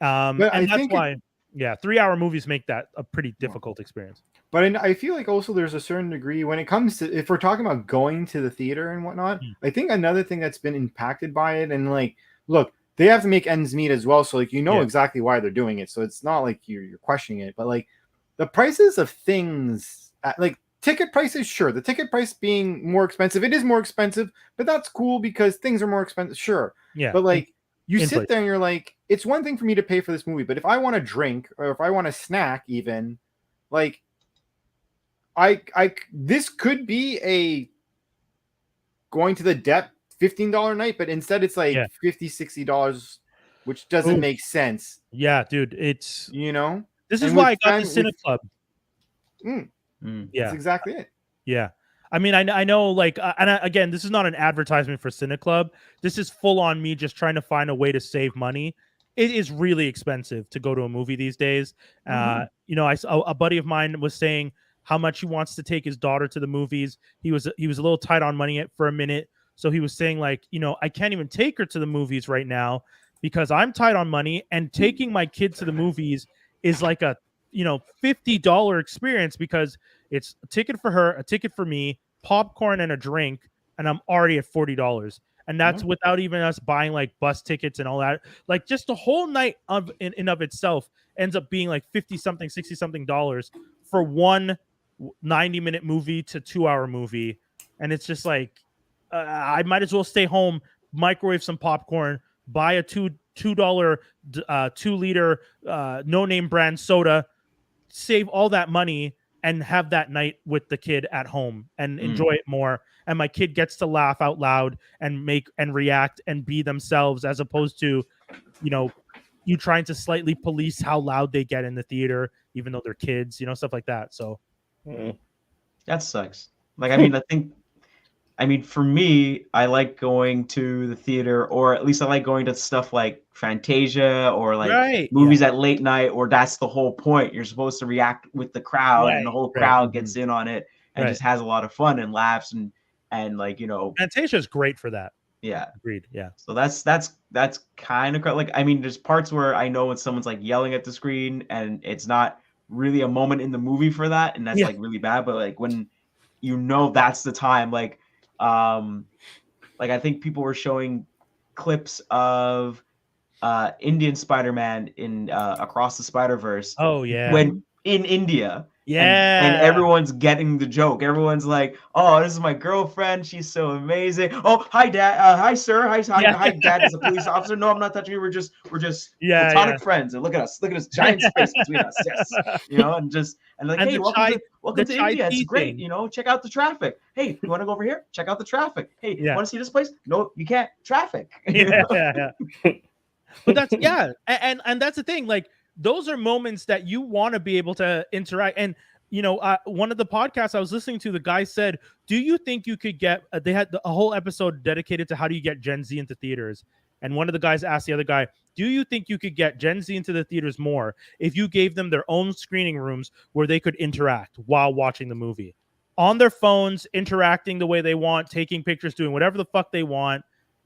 And that's why 3-hour movies make that a pretty difficult experience. But I feel like also there's a certain degree when it comes to, if we're talking about going to the theater and whatnot, I think another thing that's been impacted by it, and like, look, they have to make ends meet as well. So like, exactly why they're doing it. So it's not like you're questioning it, but like the prices of things, like ticket prices, sure. The ticket price being more expensive, it is more expensive, but that's cool because things are more expensive. Sure. Yeah. But like you sit there and you're like, it's one thing for me to pay for this movie, but if I want to drink or if I want a snack, even like this could be a going to the depth $15 night, but instead it's like $50-$60, which doesn't make sense. Yeah, dude. It's this is why I got the Cine Club. Yeah, that's exactly it. Yeah, I mean, I know, like, again, this is not an advertisement for Cine Club. This is full on me just trying to find a way to save money. It is really expensive to go to a movie these days. I saw a buddy of mine was saying how much he wants to take his daughter to the movies. He was a little tight on money for a minute, So he was saying like, I can't even take her to the movies right now because I'm tight on money, and taking my kid to the movies is like a $50 experience because it's a ticket for her, a ticket for me, popcorn and a drink, and I'm already at $40. And that's without even us buying like bus tickets and all that. Like just the whole night in of itself ends up being like 50 something, 60 something dollars for one 90-minute movie to 2-hour movie. And it's just like, I might as well stay home, microwave some popcorn, buy a $2 2-liter no name brand soda, save all that money, and have that night with the kid at home and enjoy it more. And my kid gets to laugh out loud and make and react and be themselves, as opposed to, you trying to slightly police how loud they get in the theater, even though they're kids, stuff like that. So that sucks. Like, I mean, for me, I like going to the theater, or at least I like going to stuff like Fantasia or like movies at late night, or that's the whole point. You're supposed to react with the crowd, and the whole crowd gets in on it and just has a lot of fun and laughs and like, Fantasia is great for that. Yeah. Agreed. Yeah. So that's kind of like, I mean, there's parts where I know when someone's like yelling at the screen and it's not really a moment in the movie for that, and that's like really bad. But like when that's the time, like I think people were showing clips of Indian Spider-Man in Across the Spider-Verse. Oh yeah. When in India. Yeah. And everyone's getting the joke. Everyone's like, "Oh, this is my girlfriend. She's so amazing. Oh, hi, Dad. Hi, sir. Hi, Dad is a police officer. No, I'm not touching you. We're just platonic friends. And look at us. Look at this giant space between us. Yes, and like, hey, welcome to India. It's great. Check out the traffic. Hey, you want to go over here? Check out the traffic. Hey, you want to see this place? No, you can't. Traffic. Yeah. But that's and that's the thing. Like, those are moments that you want to be able to interact. And, one of the podcasts I was listening to, the guy said, do you think you could get, they had a whole episode dedicated to how do you get Gen Z into theaters? And one of the guys asked the other guy, do you think you could get Gen Z into the theaters more if you gave them their own screening rooms where they could interact while watching the movie? On their phones, interacting the way they want, taking pictures, doing whatever the fuck they want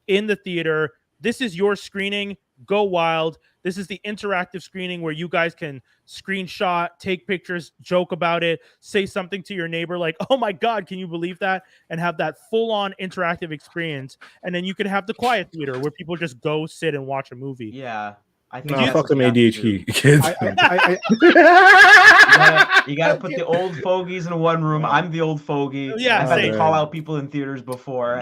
in the theater. This is your screening. Go wild. This is the interactive screening where you guys can screenshot, take pictures, joke about it, say something to your neighbor like, oh my God, can you believe that? And have that full-on interactive experience. And then you can have the quiet theater where people just go sit and watch a movie. Yeah. I think fuck them ADHD kids. You gotta put the old fogies in one room. I'm the old fogey. Yeah. I've had to call out people in theaters before.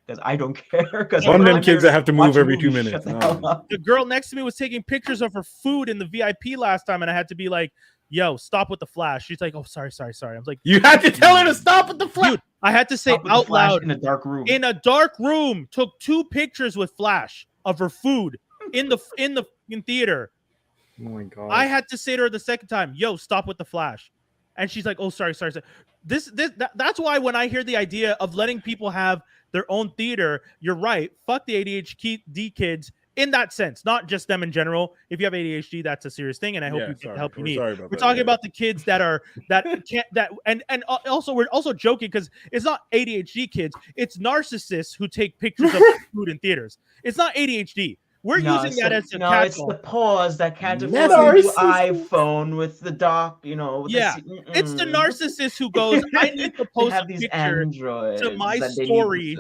Because I don't care. Because one of them kids that have to move every 2 minutes. The girl next to me was taking pictures of her food in the VIP last time, and I had to be like, yo, stop with the flash. She's like, oh, sorry. I was like, you had to tell her to stop with the flash. Dude, I had to say out loud in a dark room. In a dark room, took 2 pictures with flash of her food in theater. Oh my God. I had to say to her the second time, yo, stop with the flash. And she's like, oh, sorry. That's why when I hear the idea of letting people have their own theater, you're right. Fuck the ADHD kids in that sense, not just them in general. If you have ADHD, that's a serious thing, and I hope you get the help you need. We're talking about the kids that can't and also we're also joking because it's not ADHD kids, it's narcissists who take pictures of food in theaters. It's not ADHD. We're using that as a catch-all. It's the pause that can't afford the iPhone with the dock, it's the narcissist who goes, I need to post a picture to my story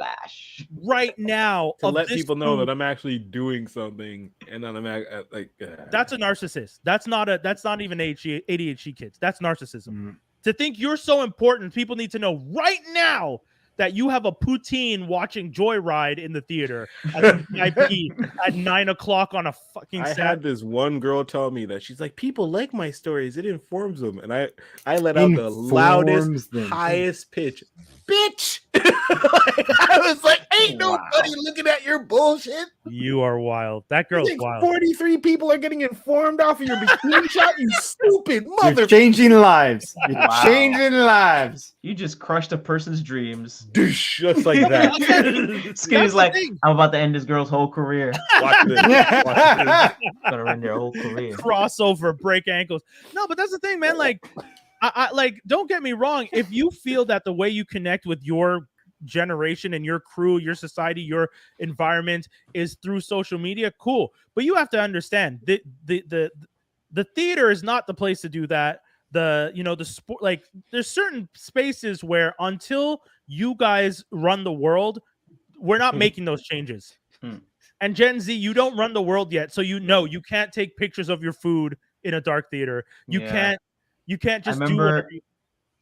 right now to let people know that I'm actually doing something, and then I'm like, that's a narcissist. That's not even ADHD kids. That's narcissism. To think you're so important, people need to know right now that you have a poutine watching Joyride in the theater at the VIP at 9:00 on a fucking Saturday. I had this one girl tell me that she's like, people like my stories. It informs them. And I let out the loudest, highest pitch. Bitch! I was like, ain't nobody looking at your bullshit. You are wild. That girl's wild. 43 people are getting informed off of your bikini shot, you stupid mother. You're changing lives. You're changing lives. You just crushed a person's dreams. Just like that. Skinny's like, I'm about to end this girl's whole career. Watch this. Gonna ruin your whole career. Crossover, break ankles. No, but that's the thing, man. Like, I like, don't get me wrong. If you feel that the way you connect with your generation and your crew, your society, your environment is through social media, cool. But you have to understand that the theater is not the place to do that. The sport, like there's certain spaces where until you guys run the world, we're not making those changes. And Gen Z, you don't run the world yet, so you can't take pictures of your food in a dark theater. You can't just do whatever.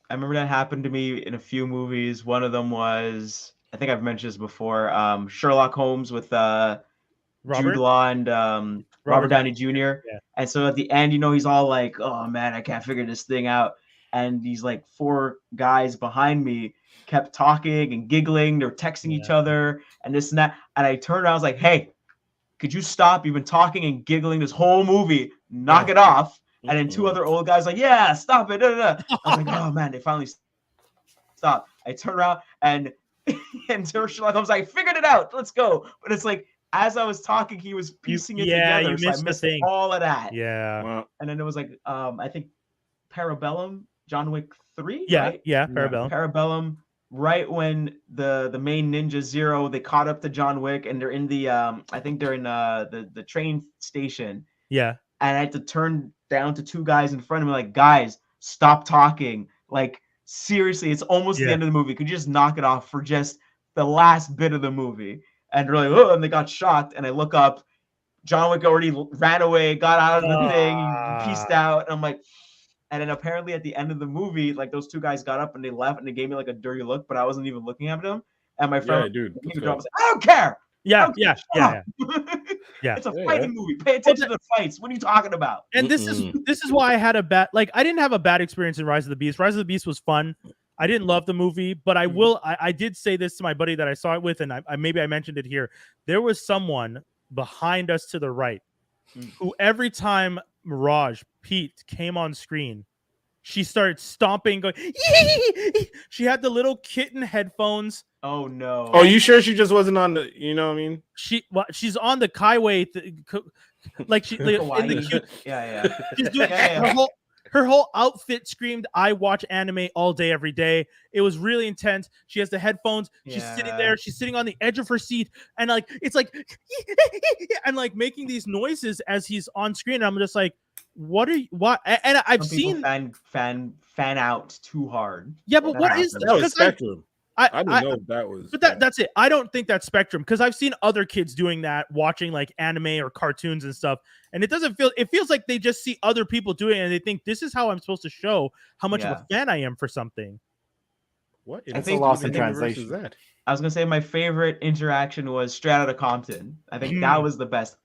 I remember that happened to me in a few movies. One of them was, I think I've mentioned this before, Sherlock Holmes with Jude Law and Robert Downey Jr. Yeah. And so at the end, he's all like, "Oh man, I can't figure this thing out." And these like 4 guys behind me kept talking and giggling. They're texting each other and this and that. And I turned around, I was like, "Hey, could you stop? You've been talking and giggling this whole movie. Knock it off." And then 2 other old guys like, "Yeah, stop it." I was like, "Oh man, they finally stopped." I turned around and Sherlock Holmes like, "Figured it out. Let's go." But it's like, as I was talking, he was piecing it together. You missed I missed the thing. all of that. Yeah. Wow. And then it was like, I think Parabellum, John Wick 3. Yeah, right? Parabellum. Parabellum. Right when the main ninja Zero, they caught up to John Wick, and they're in the I think they're in the train station. Yeah. And I had to turn down to 2 guys in front of me, like, "Guys, stop talking. Like, seriously, it's almost the end of the movie. Could you just knock it off for just the last bit of the movie?" And they're like, "Oh," and they got shocked. And I look up, John Wick already ran away, got out of the thing, pieced out. And I'm like, and then apparently at the end of the movie, like those 2 guys got up and they left and they gave me like a dirty look, but I wasn't even looking at them. And my friend, dude, was like, "I don't care." Yeah. It's a fighting movie. Pay attention to the fights. What are you talking about? And this is why I had I didn't have a bad experience in Rise of the Beast. Rise of the Beast was fun. I didn't love the movie, but I did say this to my buddy that I saw it with, and maybe I mentioned it here. There was someone behind us to the right who every time Mirage, Pete, came on screen, she started stomping, going, "Yee!" She had the little kitten headphones. Oh no. Oh, you sure she just wasn't on the, you know what I mean? She's on the Kaiway, like she like, in the cute. Yeah. She's doing her whole outfit screamed, "I watch anime all day, every day." It was really intense. She has the headphones. She's sitting there. She's sitting on the edge of her seat, and like it's like, and like making these noises as he's on screen. And I'm just like, "What are you? What?" And I've seen fan out too hard. Yeah, but what is that? Was Spectrum. I didn't know that was. But that's it. I don't think that's Spectrum, because I've seen other kids doing that, watching like anime or cartoons and stuff, and it feels like they just see other people doing it and they think this is how I'm supposed to show how much of a fan I am for something. What? I think lost in translation. Is that? I was gonna say my favorite interaction was Straight Outta Compton. I think that was the best.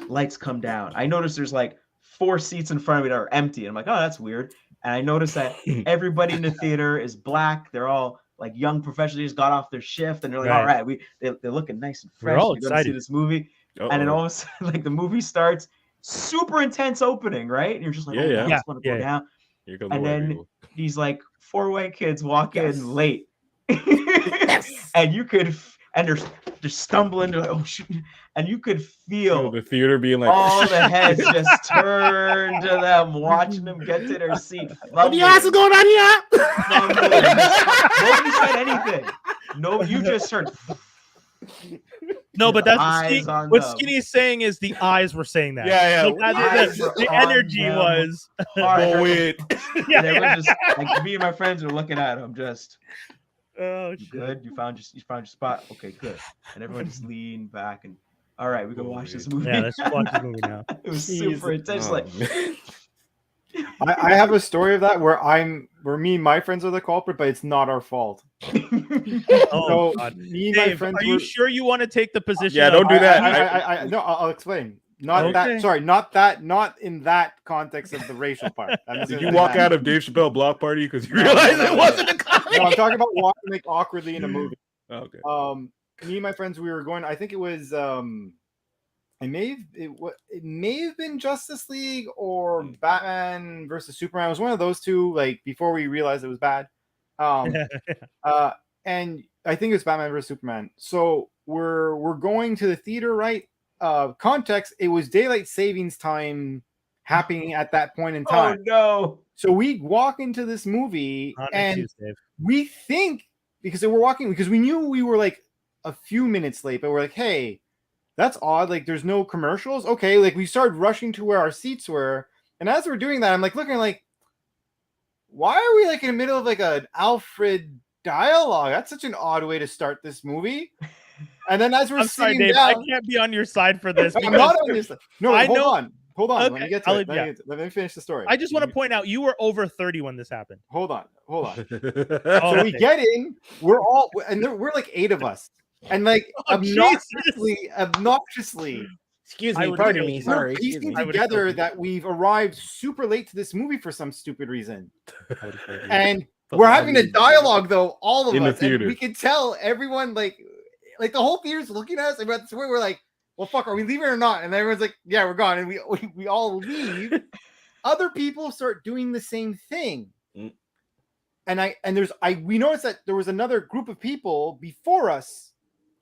Lights come down. I noticed there's like 4 seats in front of me that are empty. I'm like, "Oh, that's weird." And I noticed that everybody in the theater is black. They're all like young professionals, just got off their shift, and they're like, "All right, they're looking nice and fresh. We're going to see this movie." And then all of a sudden, like the movie starts, super intense opening, right? And you're just like, "Oh, I just want to go down." And then these like 4 white kids walk in late, and you could, and they're stumbling, they're like, "Oh shoot!" And you could feel the theater being like, all the heads just turn to them, watching them get to their seat. What the ass is going on here? Nobody said anything. No, you just heard. No, but that's what Skinny is saying is the eyes were saying that. Yeah. The energy was. They were just like, me and my friends were looking at him, just. Oh, good. You found your spot. Okay, good. And everyone just leaned back and. All right, we go watch this movie. Yeah, let's watch this movie now. It was super intense. Like, I have a story of that where me and my friends are the culprit, but it's not our fault. Oh, God. Me and my friends. Are you sure you want to take the position? Yeah, don't do that. No, I'll explain. Not that. Sorry, not that. Not in that context of the racial part. Did you walk out of Dave Chappelle block party because you realized it wasn't a comedy? No, I'm talking about walking like awkwardly in a movie. Okay. Me and my friends, we were going. I think it was. It may have been Justice League or Batman versus Superman. It was one of those two. Like before we realized it was bad. And I think it's Batman versus Superman. So we're going to the theater, right? Context: it was daylight savings time happening at that point in time. Oh no! So we walk into this movie and we think because we're walking because we knew we were like a few minutes late, but we're like, hey, that's odd. Like, there's no commercials. Okay, like we started rushing to where our seats were, and as we're doing that, I'm like looking like, why are we like in the middle of like an Alfred dialogue? That's such an odd way to start this movie. And then as we're I'm sorry, sitting Dave. down, I can't be on your side for this. I'm because not on this. No, I hold know- on. Hold on. Let Okay, me get to I'll- it. yeah. Let me finish the story. I just want to point out you were over 30 when this happened. Hold on. Oh, So we okay. get in. We're all, and we're like 8 of us, and like Oh, obnoxiously, Excuse I me, would pardon kill me. you. Sorry. we're Excuse piecing me. I would've together killed you. that we've arrived super late to this movie for some stupid reason, and Fuck we're out having of a here. dialogue though, all of In the us, and theater. we can tell everyone like the whole theater's looking at us, and that's where we're like, well, fuck, are we leaving or not? And everyone's like, yeah, we're gone, and we all leave. Other people start doing the same thing. Mm. And we noticed that there was another group of people before us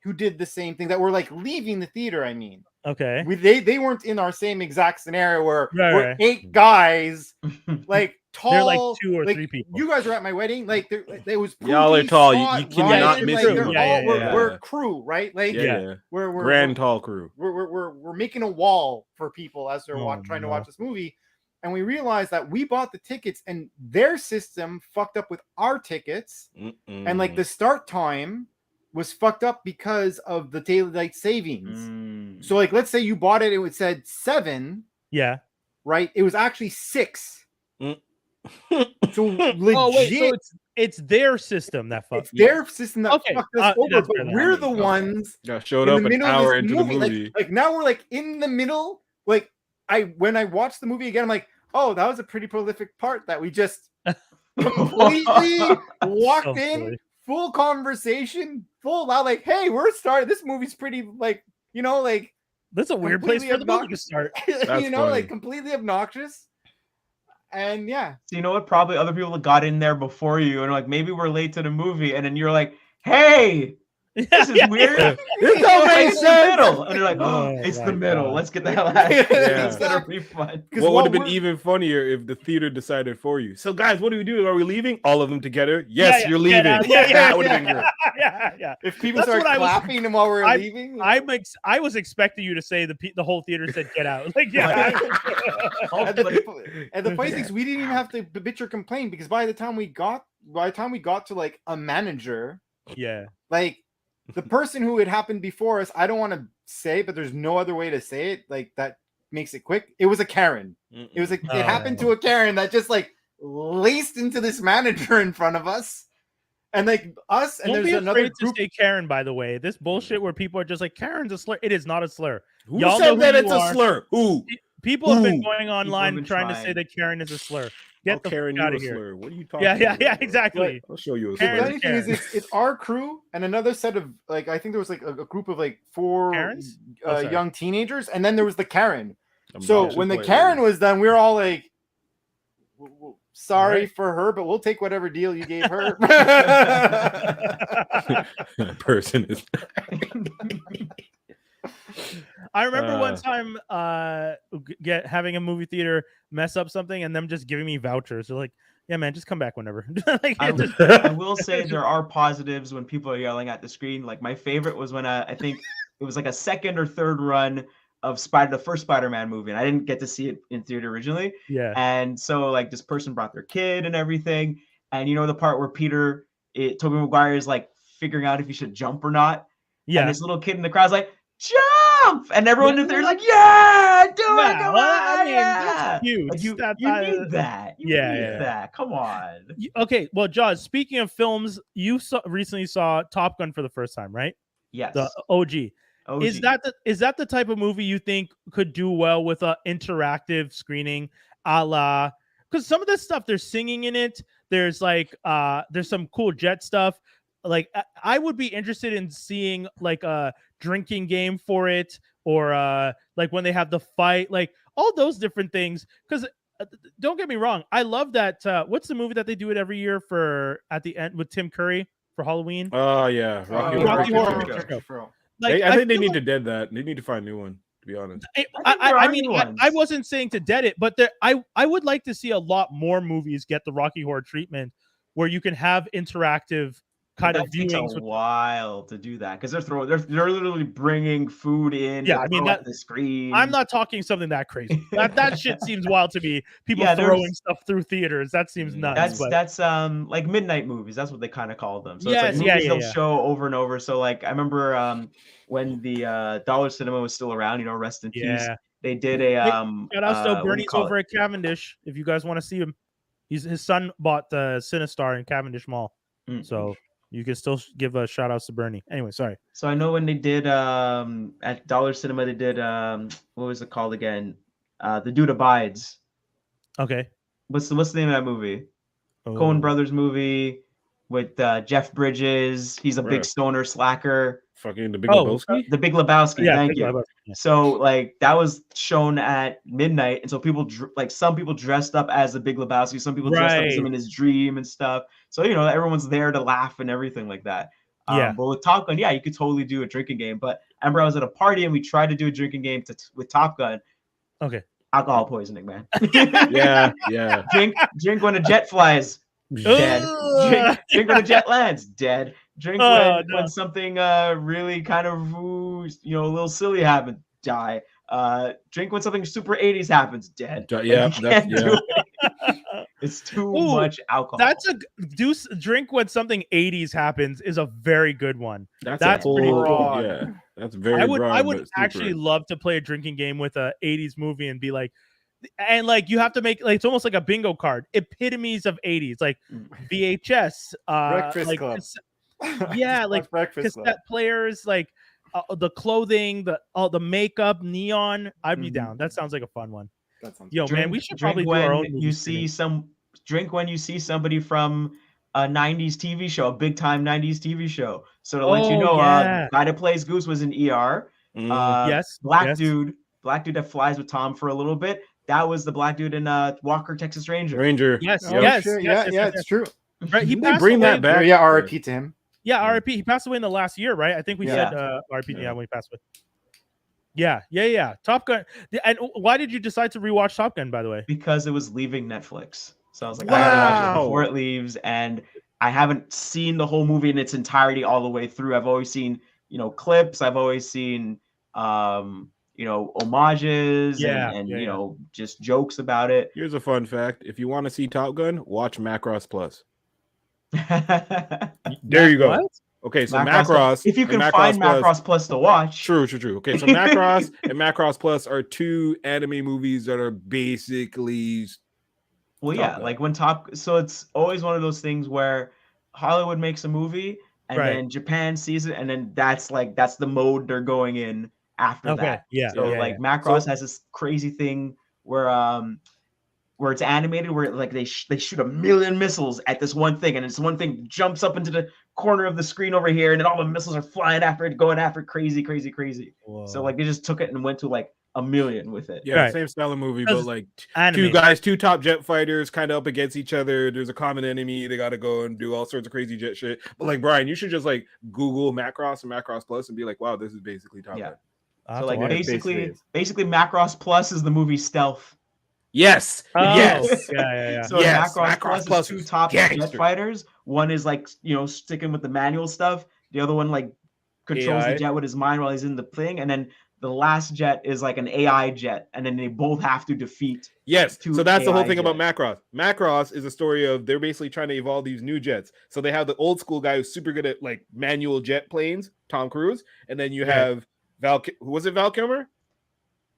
who did the same thing that were like leaving the theater. I mean, Okay. they weren't in our same exact scenario where Right, we're right. 8 guys, like tall. They're like 2 or like, 3 people. You guys were at my wedding. Like there was Y'all are Pookie, tall. You Scott, cannot Ryan, miss like, them. they're Yeah, all- yeah, we're yeah. crew, right? Like Yeah. we're Grand tall crew. we're making a wall for people as they're Oh, trying to no. watch this movie, and we realized that we bought the tickets and their system fucked up with our tickets, and like the start time was fucked up because of the daylight savings. Mm. So like, let's say you bought it, it said 7, Yeah. right? It was actually 6. Mm. So legit. Oh wait, so it's their system that fucked. It's their system that Okay, fucked us over, that's but fair then. we're the Okay. ones Showed in up the an middle hour of this into the movie. movie. Like now we're like in the middle. Like when I watched the movie again, I'm like, oh, that was a pretty prolific part that we just completely walked So in, silly. full conversation, full loud, like, hey, we're starting. This movie's pretty like, like That's a weird place completely for the movie to obnoxious. start. That's like funny. completely obnoxious. And yeah, So you know what? Probably other people got in there before you, and like maybe we're late to the movie, and then you're like, "Hey, this is weird." This don't make It's the sense. middle, and they're like, Oh "Oh, it's my the middle. God. Let's get the hell out of here." Yeah. It's gonna be fun. because What would have been even funnier if the theater decided for you? So, guys, what do we do? Are we leaving? All of them together? Yes, Yeah, you're get leaving. out. Yeah, That would have been good. yeah. if people That's start what I was- clapping while we're leaving. I was expecting you to say the whole theater said get out. Like yeah. And the funny thing is, we didn't even have to bitch or complain because by the time we got to like a manager, yeah. like the person who had happened before us, I don't want to say, but there's no other way to say it. Like that makes it quick. It was a Karen. It was like it happened to a Karen that just like laced into this manager in front of us, and like us. And Don't be there's another afraid to group. say Karen, by the way. This bullshit where people are just like, Karen's a slur. It is not a slur. Who Y'all said know that who it's you a are. slur? Who? People have been Ooh. going online been trying to say trying. that Karen is a slur. Oh, Get the Karen, fuck out you of a here. slur. What are you talking Yeah, about? yeah, exactly. I'll show you a The Karen's slur. funny thing is, Karen. it's our crew and another set of like I think there was like a group of like 4 Karens? Oh, sorry. young teenagers, and then there was the Karen. I'm So not when the just Karen was done, we were all like, "Sorry Right. for her, but we'll take whatever deal you gave her." That person is. I remember one time having a movie theater mess up something and them just giving me vouchers. They're like, yeah, man, just come back whenever. Like, I, it just- I will say there are positives when people are yelling at the screen. Like my favorite was when I think it was like a second or third run of the first Spider-Man movie, and I didn't get to see it in theater originally. yeah. And so like this person brought their kid and everything, and you know the part where Tobey Maguire is like figuring out if he should jump or not. And Yeah. this little kid in the crowd's like, "Jump!" And everyone in there's like, "Yeah, do it! Yeah, Come well, on, I mean, yeah!" that's huge. Like, you That- need that. You Yeah, need yeah. that. Come on. Okay, well, Jaws, speaking of films, you recently saw Top Gun for the first time, right? Yes. The OG. OG. Is that the type of movie you think could do well with a interactive screening, a la? Because some of this stuff, there's singing in it. There's like there's some cool jet stuff. Like I would be interested in seeing like a drinking game for it, or like when they have the fight, like all those different things. Because don't get me wrong, I love that. What's the movie that they do it every year for at the end with Tim Curry for Halloween? Oh yeah, Rocky Rocky Horror Horror Picture Picture Show. Show. Like, I think they feel need like- to dead that. They need to find a new one. To be honest, I think there I are mean, new I ones. wasn't saying to dead it, but I would like to see a lot more movies get the Rocky Horror treatment, where you can have interactive kind that of takes a viewings. while to do that because they're literally bringing food in. Yeah, to I mean, throw that- at the screen. I'm not talking something that crazy. That shit seems wild to me. People Yeah, throwing there's- stuff through theaters. That seems nuts. That's but like midnight movies. That's what they kind of call them. So Yes, it's like yeah, movies yeah, they'll yeah. show over and over. So like I remember when the Dollar Cinema was still around. You know, rest in peace. Yeah. They did a Shout out to what do you Bernie's call over it? at Cavendish. If you guys want to see him, his son bought the Cinestar in Cavendish Mall, Mm. so you can still give a shout outs to Bernie. Anyway, sorry. So I know when they did at Dollar Cinema they did what was it called again? The Dude Abides. Okay. What's the name of that movie? Oh. Coen Brothers movie with Jeff Bridges. He's a big Right. stoner slacker. Fucking the Big Oh, Lebowski. The Big Lebowski. Yeah, Thank Big you. Lebowski, yeah. So like that was shown at midnight, and so people like some people dressed up as the Big Lebowski, some people dressed up as him Right. in his dream and stuff. So you know everyone's there to laugh and everything like that. Yeah. But with Top Gun, yeah, you could totally do a drinking game. But I remember I was at a party and we tried to do a drinking game with Top Gun. Okay. Alcohol poisoning, man. Yeah. drink when a jet flies. Dead. Ugh. Drink when a jet lands. Dead. Drink Oh, when, no. when something really kind of a little silly happens. Die. Drink when something super 80s happens. Dead. Yeah, Like, you that's- can't yeah. do it. It's too Ooh, much alcohol. That's a drink when something 80s happens is a very good one. That's That's pretty broad. Yeah, that's very. I would broad, but super. actually love to play a drinking game with a 80s movie and be like, and like you have to make like it's almost like a bingo card, epitomes of 80s, like Mm. VHS, Breakfast like Club. yeah, Just like watch Breakfast Club. cassette players, like the clothing, the makeup, neon. I'd be Mhm. down. That sounds like a fun one. That sounds Yo, man, we should probably do when our own. you movie see screening. drink when you see somebody from a 90s TV show, a big time 90s TV show. So to let you Oh, know, yeah. guy that plays Goose was in ER. Yes, Black yes. dude that flies with Tom for a little bit. That was the black dude in Walker, Texas Ranger. Ranger. Yes, Oh, yes, shit. yes, Yeah, yes, it's true. right. He Didn't they passed bring away. that back? Yeah, RIP to him. Yeah, RIP. He passed away in the last year, right? I think we Yeah. said RIP. Yeah. Yeah, when he passed away. Yeah. Top Gun. And why did you decide to rewatch Top Gun? By the way. Because it was leaving Netflix. So I was like, I gotta watch it Wow. before it leaves. And I haven't seen the whole movie in its entirety all the way through. I've always seen, clips. I've always seen homages Yeah, and yeah, you yeah. know, just jokes about it. Here's a fun fact: if you want to see Top Gun, watch Macross Plus. There you go. What? Okay, so Macross- Macross. if you and can find Macross Plus to watch. True. Okay, so Macross and Macross Plus are two anime movies that are basically. Well, Top yeah, Gun. like so it's always one of those things where Hollywood makes a movie and Right. then Japan sees it, and then that's the mode they're going in after Okay. that. Yeah. So yeah, like yeah. Macross So- has this crazy thing where it's animated where like they shoot a million missiles at this one thing, and this one thing jumps up into the corner of the screen over here, and then all the missiles are flying after it, going after it, crazy. Whoa. So like they just took it and went to like a million with it. Yeah, Right. same style of movie, Because but like Anime. two top jet fighters kind of up against each other. There's a common enemy. They got to go and do all sorts of crazy jet shit. But like Brian, you should just like Google Macross and Macross Plus and be like, wow, this is basically Top Yeah. Gun. I'll have So to like watch it. basically Macross Plus is the movie Stealth. Yes. Oh, Yes. Yeah. So Yes, Macross Macross Plus Plus is two is top jet gangster. fighters. One is like sticking with the manual stuff. The other one like controls AI. the jet with his mind while he's in the thing, and then the last jet is like an AI jet, and then they both have to defeat. Yes. Two So that's the whole AI thing about jets. Macross. Macross is a story of they're basically trying to evolve these new jets. So they have the old school guy who's super good at like manual jet planes, Tom Cruise, and then you Yeah. have was it Val Kilmer?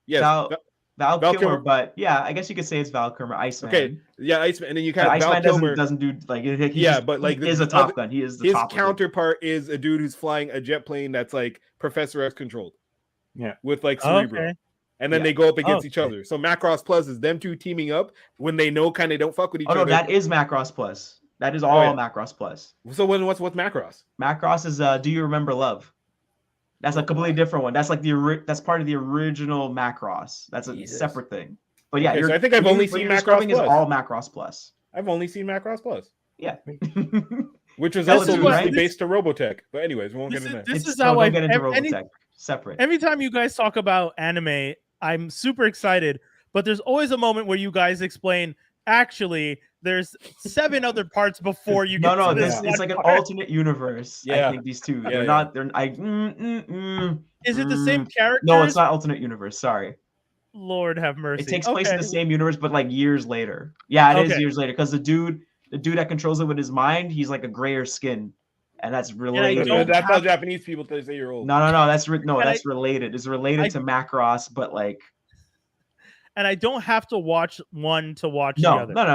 Yes. Val Val Kilmer, Kilmer. but yeah, I guess you could say it's Val Kilmer. Iceman. Okay, yeah, Iceman, and then you But have Val Iceman Kilmer. doesn't do like he Yeah, just- but, like, he is the a Top other- Gun. He is the His top of it. counterpart is a dude who's flying a jet plane that's like Professor X controlled. Yeah. With like Oh, Cerebro. okay. And then Yeah. they go up against each Okay. other. So Macross Plus is them two teaming up when they know kind of don't fuck with each Oh no, other. that is Macross Plus. That is all yeah. Macross Plus. So what's Macross? Macross is Do You Remember Love? That's a completely different one. That's like that's part of the original Macross. That's a Jesus. separate thing. But yeah, Okay, so I think I've what only you're seen describing Macross is Plus. all Macross Plus. I've only seen Macross Plus, Yeah. which was That also was loosely right. based to Robotech. But anyways, we won't get This into is- that. this It's- how no, I don't get into any- Robotech. Separate. Every time you guys talk about anime, I'm super excited, but there's always a moment where you guys explain, actually, there's 7 other parts before you No, get no, to this this it's one like an part. alternate universe. Yeah. I think these two. Yeah, They're yeah. not. They're. Is it the same characters? No, it's not alternate universe. Sorry. Lord have mercy. It takes place in Okay. the same universe, but like years later. Yeah, it is Okay. years later because the dude that controls it with his mind, he's like a grayer skin, and that's related. don't That's how have- Japanese people say you're old. No, that's And that's related. It's related I- to Macross, but like And I don't have to watch one to watch the no, other. no,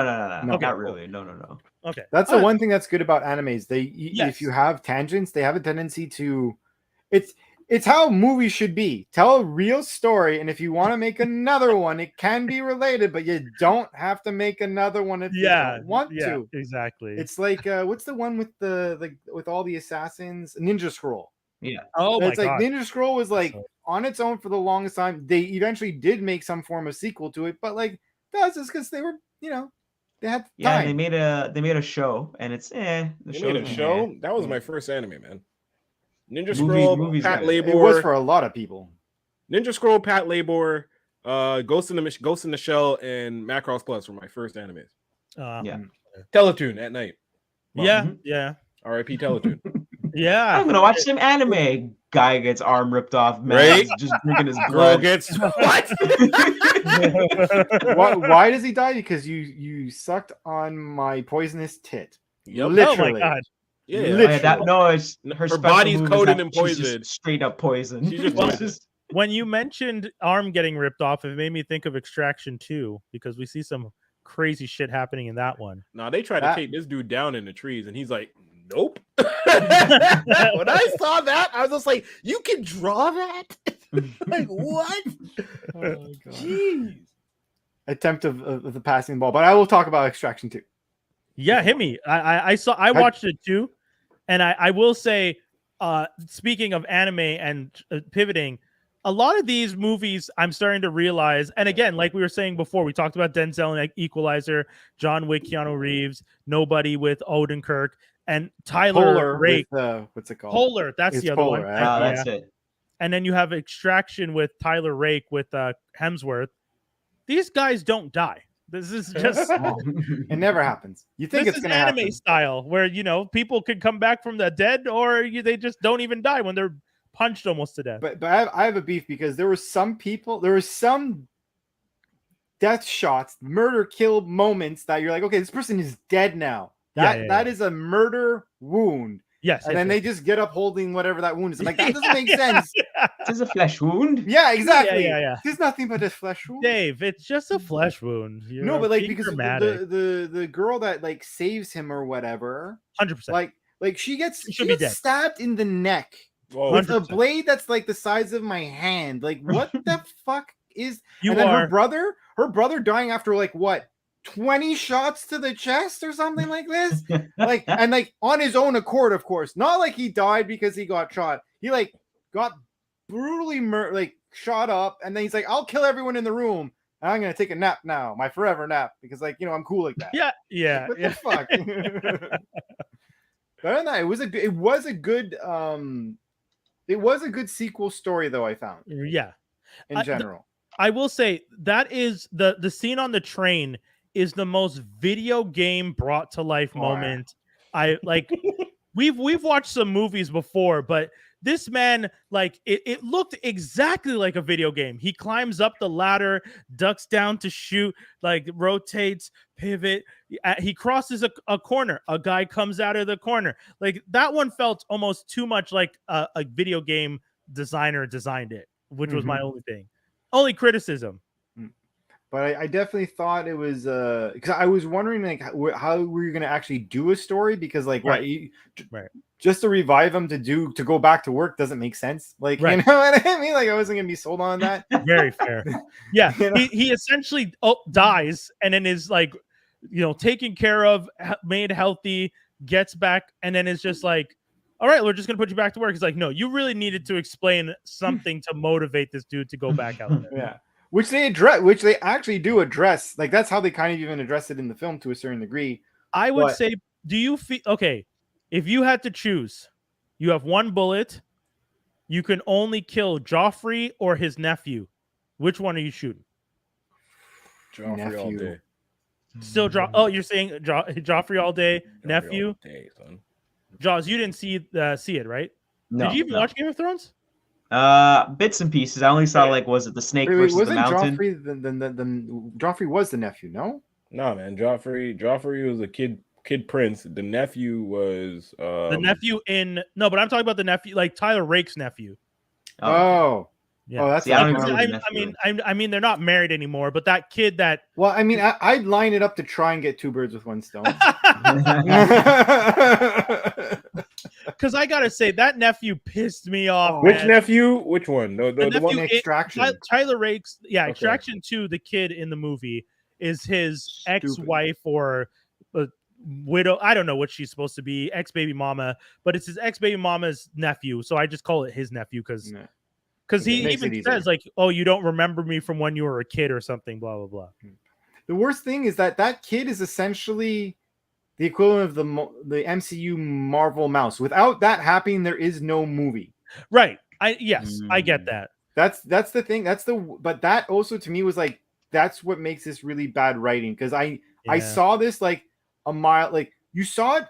No. not really. No. Okay. That's the Alright. one thing that's good about animes. Yes. If you have tangents, they have a tendency to. It's how movies should be. Tell a real story, and if you want to make another one, it can be related, but you don't have to make another one if you don't want to. Exactly. It's like what's the one with with all the assassins? Ninja Scroll. oh my It's like god. Ninja Scroll was like So- on its own for the longest time. They eventually did make some form of sequel to it, but like that's just because they were, they had Yeah, time. they made a show, and it's The They show's made a eh. show. That was Yeah. my first anime, man. Ninja Movie- Scroll, movies Pat got it. It was Labor, for a lot of people. Ninja Scroll, Pat Labor, Ghost in the Shell, and Macross Plus were my first animes. Yeah. Teletoon at night. Yeah. Mhm. Yeah. R.I.P. Teletoon. Yeah. I'm gonna watch some anime. Guy gets arm ripped off, man. Right? Just drinking his Girl blood. gets what? Why does he die? Because you sucked on my poisonous tit. Yep. Oh Literally. my god. Yeah. Literally. Oh, yeah, no, it's her Her special body's move is coated that in she's just poison. straight up poison. She's just It's poison. When you mentioned arm getting ripped off, it made me think of Extraction 2 because we see some crazy shit happening in that one. Nah, they tried That- to take this dude down in the trees, and he's like, "Nope." When I saw that, I was just like, "You can draw that? Like what?" Oh, God. Jeez. Attempt of the passing ball, but I will talk about Extraction 2. Yeah, hit me. I watched it too, and I will say, speaking of anime and pivoting, a lot of these movies I'm starting to realize, and again, like we were saying before, we talked about Denzel and Equalizer, John Wick, Keanu Reeves, Nobody with Odenkirk, and Tyler Polar Rake. with what's it called? Polar, that's It's the other Polar, one. right? Ah, Yeah. that's it. And then you have Extraction with Tyler Rake with Hemsworth. These guys don't die. This is just It never happens. You think this it's is gonna anime happen? style where people could come back from the dead or they just don't even die when they're punched almost to death. But I have a beef because there were some death shots, murder kill moments that you're like, okay, this person is dead now. That is a murder wound. Yes, And then they just get up holding whatever that wound is. I'm like, that doesn't make sense. This is a flesh wound. Yeah, exactly. Yeah. There's nothing but a flesh wound. Dave, it's just a flesh wound. No, but like being because dramatic. the girl that like saves him or whatever, 100%. like she gets She should be dead. stabbed in the neck Whoa. with a 100%. blade that's like the size of my hand. Like what the fuck is? You and then are her brother dying after like what 20 shots to the chest or something like this. Like and like on his own accord, of course, not like he died because he got shot. He like got brutally shot up, and then he's like, "I'll kill everyone in the room, and I'm gonna take a nap now, my forever nap, because like I'm cool like that." yeah. What the fuck? But I don't know. It was a good sequel story though. I found Yeah. in general. I will say that is the scene on the train is the most video game brought to life Oh, yeah. moment. I like we've watched some movies before, but this man, like it looked exactly like a video game. He climbs up the ladder, ducks down to shoot, like rotates, pivot. He crosses a corner. A guy comes out of the corner. Like that one felt almost too much like a video game designer designed it, which was my only thing. Only criticism. But I definitely thought it was because I was wondering like how were you going to actually do a story, because like Right. just to revive him to go back to work doesn't make sense. Like Right. you know what I mean? Like I wasn't going to be sold on that. Very fair. Yeah, You know? he essentially dies and then is like, taken care of, made healthy, gets back, and then is just like, all right, we're just gonna put you back to work. It's like, no, you really needed to explain something to motivate this dude to go back out there. Yeah. Which they actually do address. Like that's how they kind of even address it in the film to a certain degree. I would But- say, do you feel okay? If you had to choose, you have one bullet, you can only kill Joffrey or his nephew. Which one are you shooting? Joffrey all Nephew. day. Still Oh, you're saying Joffrey all day, nephew. Day, son. Jaws, you didn't see it, right? No, Did you even watch Game of Thrones? Bits and pieces. I only saw like was it the snake versus the wasn't mountain? Joffrey was the nephew? No. No, man. Joffrey was a kid prince. The nephew was The nephew but I'm talking about the nephew, like Tyler Rake's nephew. Oh. Yeah. Oh, that's See, I don't like, even know who the I mean, nephew I mean, they're not married anymore, but that kid that well, I mean, I'd line it up to try and get two birds with one stone. because I gotta say that nephew pissed me off. Oh. which man. nephew? Which one? The nephew one. in Extraction. Tyler Rake's, Okay. Extraction 2, the kid in the movie is his ex-wife or widow. I don't know what she's supposed to be, ex-baby mama, but it's his ex-baby mama's nephew. So I just call it his nephew because Yeah. he Makes even it says easier. like, "Oh, you don't remember me from when you were a kid or something." Blah blah blah. The worst thing is that kid is essentially the equivalent of the MCU Marvel mouse. Without that happening, there is no movie. Right. I get that. That's the thing. But that also to me was like that's what makes this really bad writing because I Yeah. saw this like a mile, like you saw it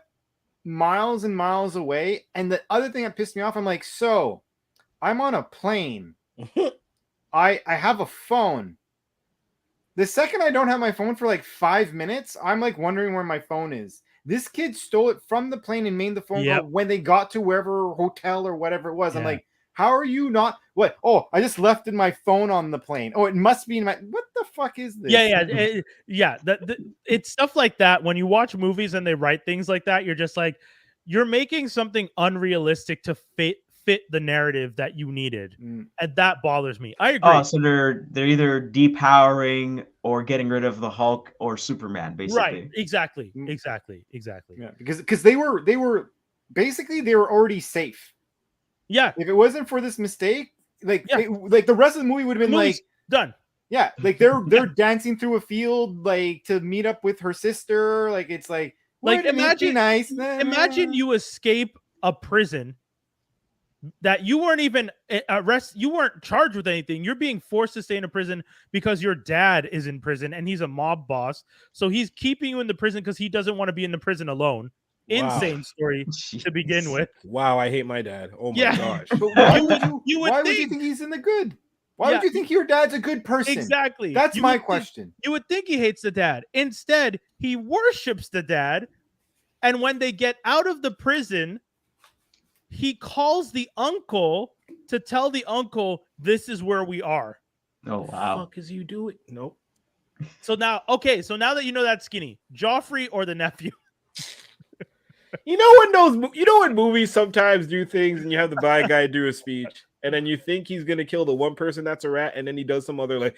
miles and miles away. And the other thing that pissed me off, I'm like, so I'm on a plane. I have a phone. The second I don't have my phone for like 5 minutes, I'm like wondering where my phone is. This kid stole it from the plane and made the phone Yep. call when they got to wherever hotel or whatever it was. I'm Yeah. like, how are you not? What? Oh, I just left in my phone on the plane. Oh, it must be in my. What the fuck is this? Yeah. It's stuff like that. When you watch movies and they write things like that, you're just like, you're making something unrealistic to fit the narrative that you needed, Mm. and that bothers me. I agree. Oh, so they're either depowering or getting rid of the Hulk or Superman, basically. Right? Exactly. Mm. Exactly. Yeah, because they were basically they were already safe. Yeah. If it wasn't for this mistake, like Yeah. like the rest of the movie would have been Movie's like, done. yeah, like they're dancing through a field like to meet up with her sister. Like it's like wouldn't it be nice. Imagine you escape a prison that you weren't even you weren't charged with anything. You're being forced to stay in a prison because your dad is in prison and he's a mob boss. So he's keeping you in the prison because he doesn't want to be in the prison alone. Wow. Insane story to begin with. Wow, I hate my dad. Oh my Yeah. gosh. But why You would would- you would why would you think- think he's in the good? Why Yeah. would you think your dad's a good person? Exactly. That's You my would think- question. You would think he hates the dad. Instead, he worships the dad. And when they get out of the prison, he calls the uncle to tell the uncle, this is where we are. Oh wow. Fuck is you do it? Nope. So now that you know that skinny, Joffrey or the nephew? You know when movies sometimes do things and you have the bad guy do a speech and then you think he's gonna kill the one person that's a rat and then he does some other like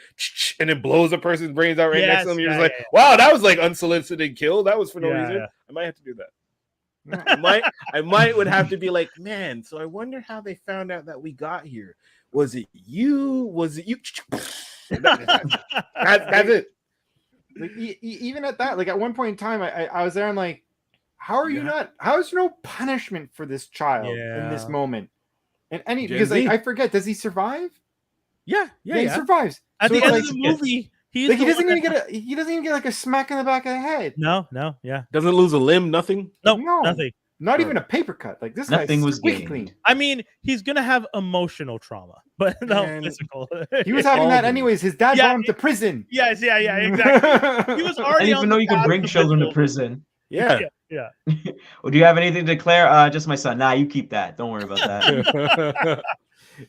and then blows a person's brains out right next to him. You're just like, wow, that was like unsolicited kill. That was for no reason. Yeah. I might have to do that. I might would have to be like, man, so I wonder how they found out that we got here. Was it you? Was it you? That's it. Like even at that, like at one point in time, I was there. I'm like, how are you not? How is there no punishment for this child in this Yeah. moment? And Gen because like, Z. I forget, does he survive? Yeah. He survives. At So the it's end like, of the movie, he's like he the doesn't one even that- get he doesn't even get like a smack in the back of the head. No, yeah. Doesn't lose a limb, nothing. No, No. nothing. Not even a paper cut. Like this Nothing guy's was squeaky gained. clean. I mean, he's gonna have emotional trauma, but no Man. physical. He was having All that of anyways. His dad Yeah, brought him to prison. yes, yeah, exactly. He was I already didn't on even the know you could path bring to children to mental- prison. Yeah. Yeah. Well, do you have anything to declare? Just my son. Nah, you keep that. Don't worry about that.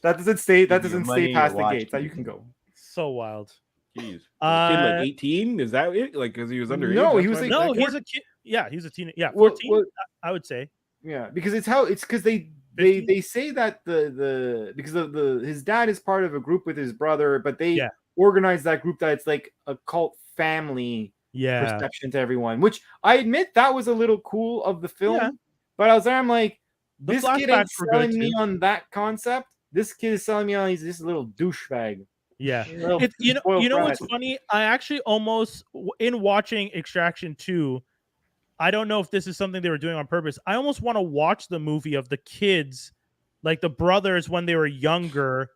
That doesn't stay. That Give you doesn't money stay to past the watch gates. That you TV. can go. So wild. Jeez. Was the kid Uh, like 18? Is that it? Like, because he was underage? No, That's he was why- like- No, like, he's a kid. Yeah, he's a teenager. Yeah, Well, 14, I would say. Yeah, because it's because they 15? say that the because his dad is part of a group with his brother, but they Yeah. organize that group that it's like a cult family Yeah. perception to everyone. Which I admit that was a little cool of the film, Yeah. but I was there. I'm like, The this kid ain't flashbacks were good, selling me too. on that concept. This kid is selling me on he's just a little douchebag. Yeah. Little You spoiled know brat. what's funny? I actually almost in watching Extraction 2, I don't know if this is something they were doing on purpose. I almost want to watch the movie of the kids, like the brothers when they were younger,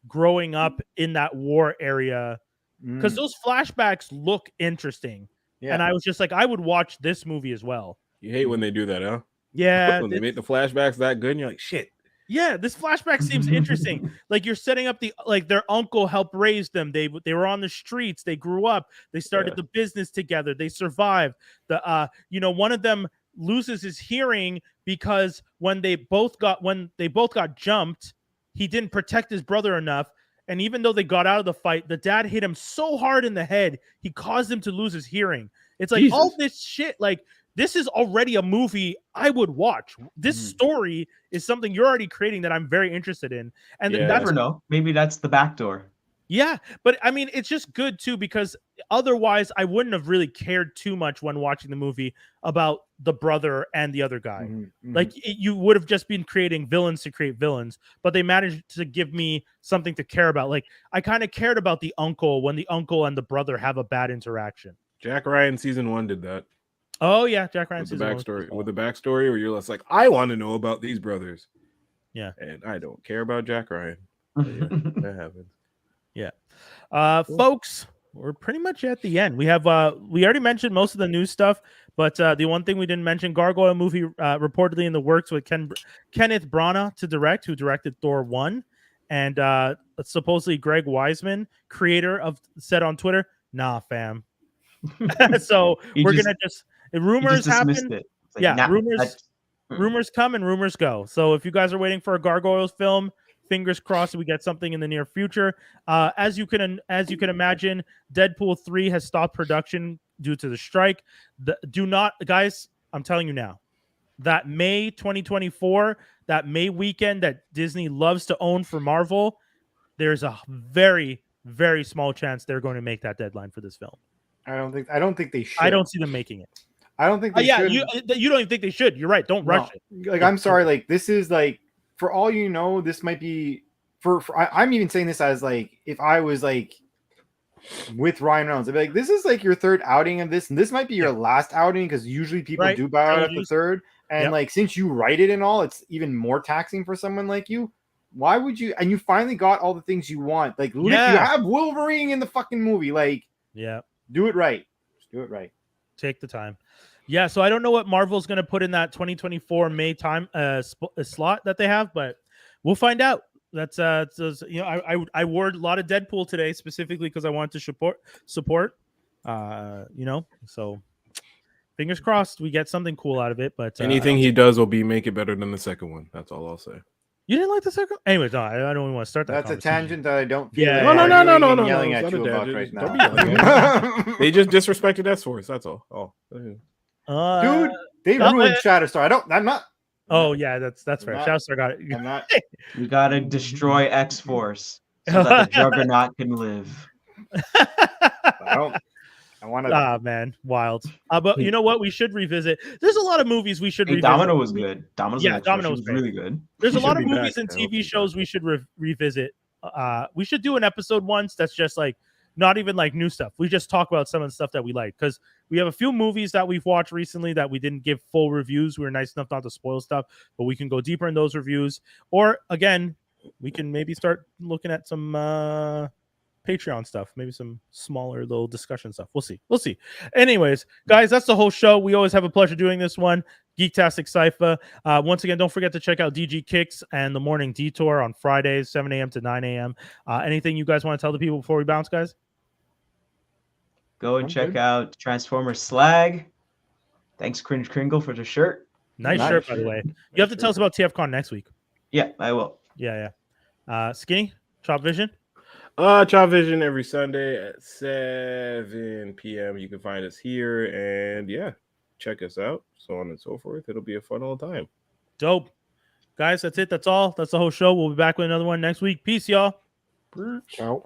growing up in that war area, because Mm. those flashbacks look interesting. Yeah. And I was just like, I would watch this movie as well. You hate when they do that, huh? Yeah, When they make the flashbacks that good, and you're like, shit. yeah. This flashback seems interesting. Like you're setting up their uncle helped raise them. They were on the streets. They grew up. They started the business together. They survived. One of them loses his hearing because when they both got jumped, he didn't protect his brother enough. And even though they got out of the fight, the dad hit him so hard in the head, he caused him to lose his hearing. It's like all this shit, like this is already a movie I would watch. This story is something you're already creating that I'm very interested in. And You never know. Maybe that's the back door. Yeah, but I mean, it's just good too because otherwise I wouldn't have really cared too much when watching the movie about the brother and the other guy. Like you would have just been creating villains to create villains, but they managed to give me something to care about. Like I kind of cared about the uncle when the uncle and the brother have a bad interaction. Jack Ryan season 1 did that. Oh yeah, Jack Ryan with the season backstory. With the backstory, where you're less like, I want to know about these brothers. Yeah, and I don't care about Jack Ryan. Yeah, that happens. Yeah, folks, we're pretty much at the end. We have we already mentioned most of the new stuff, but the one thing we didn't mention: Gargoyle movie reportedly in the works with Kenneth Branagh to direct, who directed Thor 1, and supposedly Greg Weisman, creator of, said on Twitter, "Nah, fam." So we're gonna just rumors happen. Like, yeah, rumors come and rumors go. So if you guys are waiting for a Gargoyles film, fingers crossed we get something in the near future. As you can imagine, Deadpool 3 has stopped production due to the strike. Guys, I'm telling you now, that May 2024, that May weekend that Disney loves to own for Marvel, there's a very, very small chance they're going to make that deadline for this film. I don't think they should. I don't see them making it. I don't think they should. You don't even think they should. You're right. Don't rush it. Like, I'm sorry. Like, this is like, for all you know, this might be I'm even saying this as like, if I was like with Ryan Reynolds, I'd be like, this is like your third outing of this, and this might be your last outing because usually people do bow out at the third. And like, since you write it and all, it's even more taxing for someone like you. Why would you? And you finally got all the things you want. Like, you have Wolverine in the fucking movie. Like, do it right. Just do it right. Take the time. Yeah, so I don't know what Marvel's going to put in that 2024 May time slot that they have, but we'll find out. That's I wore a lot of Deadpool today specifically because I wanted to support. So fingers crossed we get something cool out of it. But anything he does will make it better than the second one. That's all I'll say. You didn't like the second? Anyways, no, I don't even want to start that. That's a tangent that I don't feel. Yeah, no, yelling at you about right now. Don't be yelling. They just disrespected S-Force. That's all. Oh, dude, they ruined Shatterstar. I'm not. Oh yeah, that's fair. Shatterstar got it. I'm not. You gotta destroy X-Force so that the Juggernaut can live. I want to. Ah, man, wild. But you know what? We should revisit. There's a lot of movies we should revisit. Domino was good. Domino was great. really good. There's a lot of movies and TV shows we should revisit. We should do an episode once that's just like not even like new stuff. We just talk about some of the stuff that we like because we have a few movies that we've watched recently that we didn't give full reviews. We were nice enough not to spoil stuff, but we can go deeper in those reviews. Or again, we can maybe start looking at some Patreon stuff, maybe some smaller little discussion stuff. We'll see. Anyways, guys, that's the whole show. We always have a pleasure doing this one. Geektastic Cypher. Once again, don't forget to check out DG Kicks and the Morning Detour on Fridays, 7 a.m. to 9 a.m. Anything you guys want to tell the people before we bounce, guys? Go and check out Transformers Slag. Thanks, Cringe Kringle, for the shirt. Nice shirt, by the way. You have to tell us about TFCon next week. Yeah, I will. Yeah. Skinny, Chop Vision. Chop Vision every Sunday at 7 p.m. You can find us here, and check us out, so on and so forth. It'll be a fun old time. Dope. Guys, that's it. That's all. That's the whole show. We'll be back with another one next week. Peace, y'all. Ciao.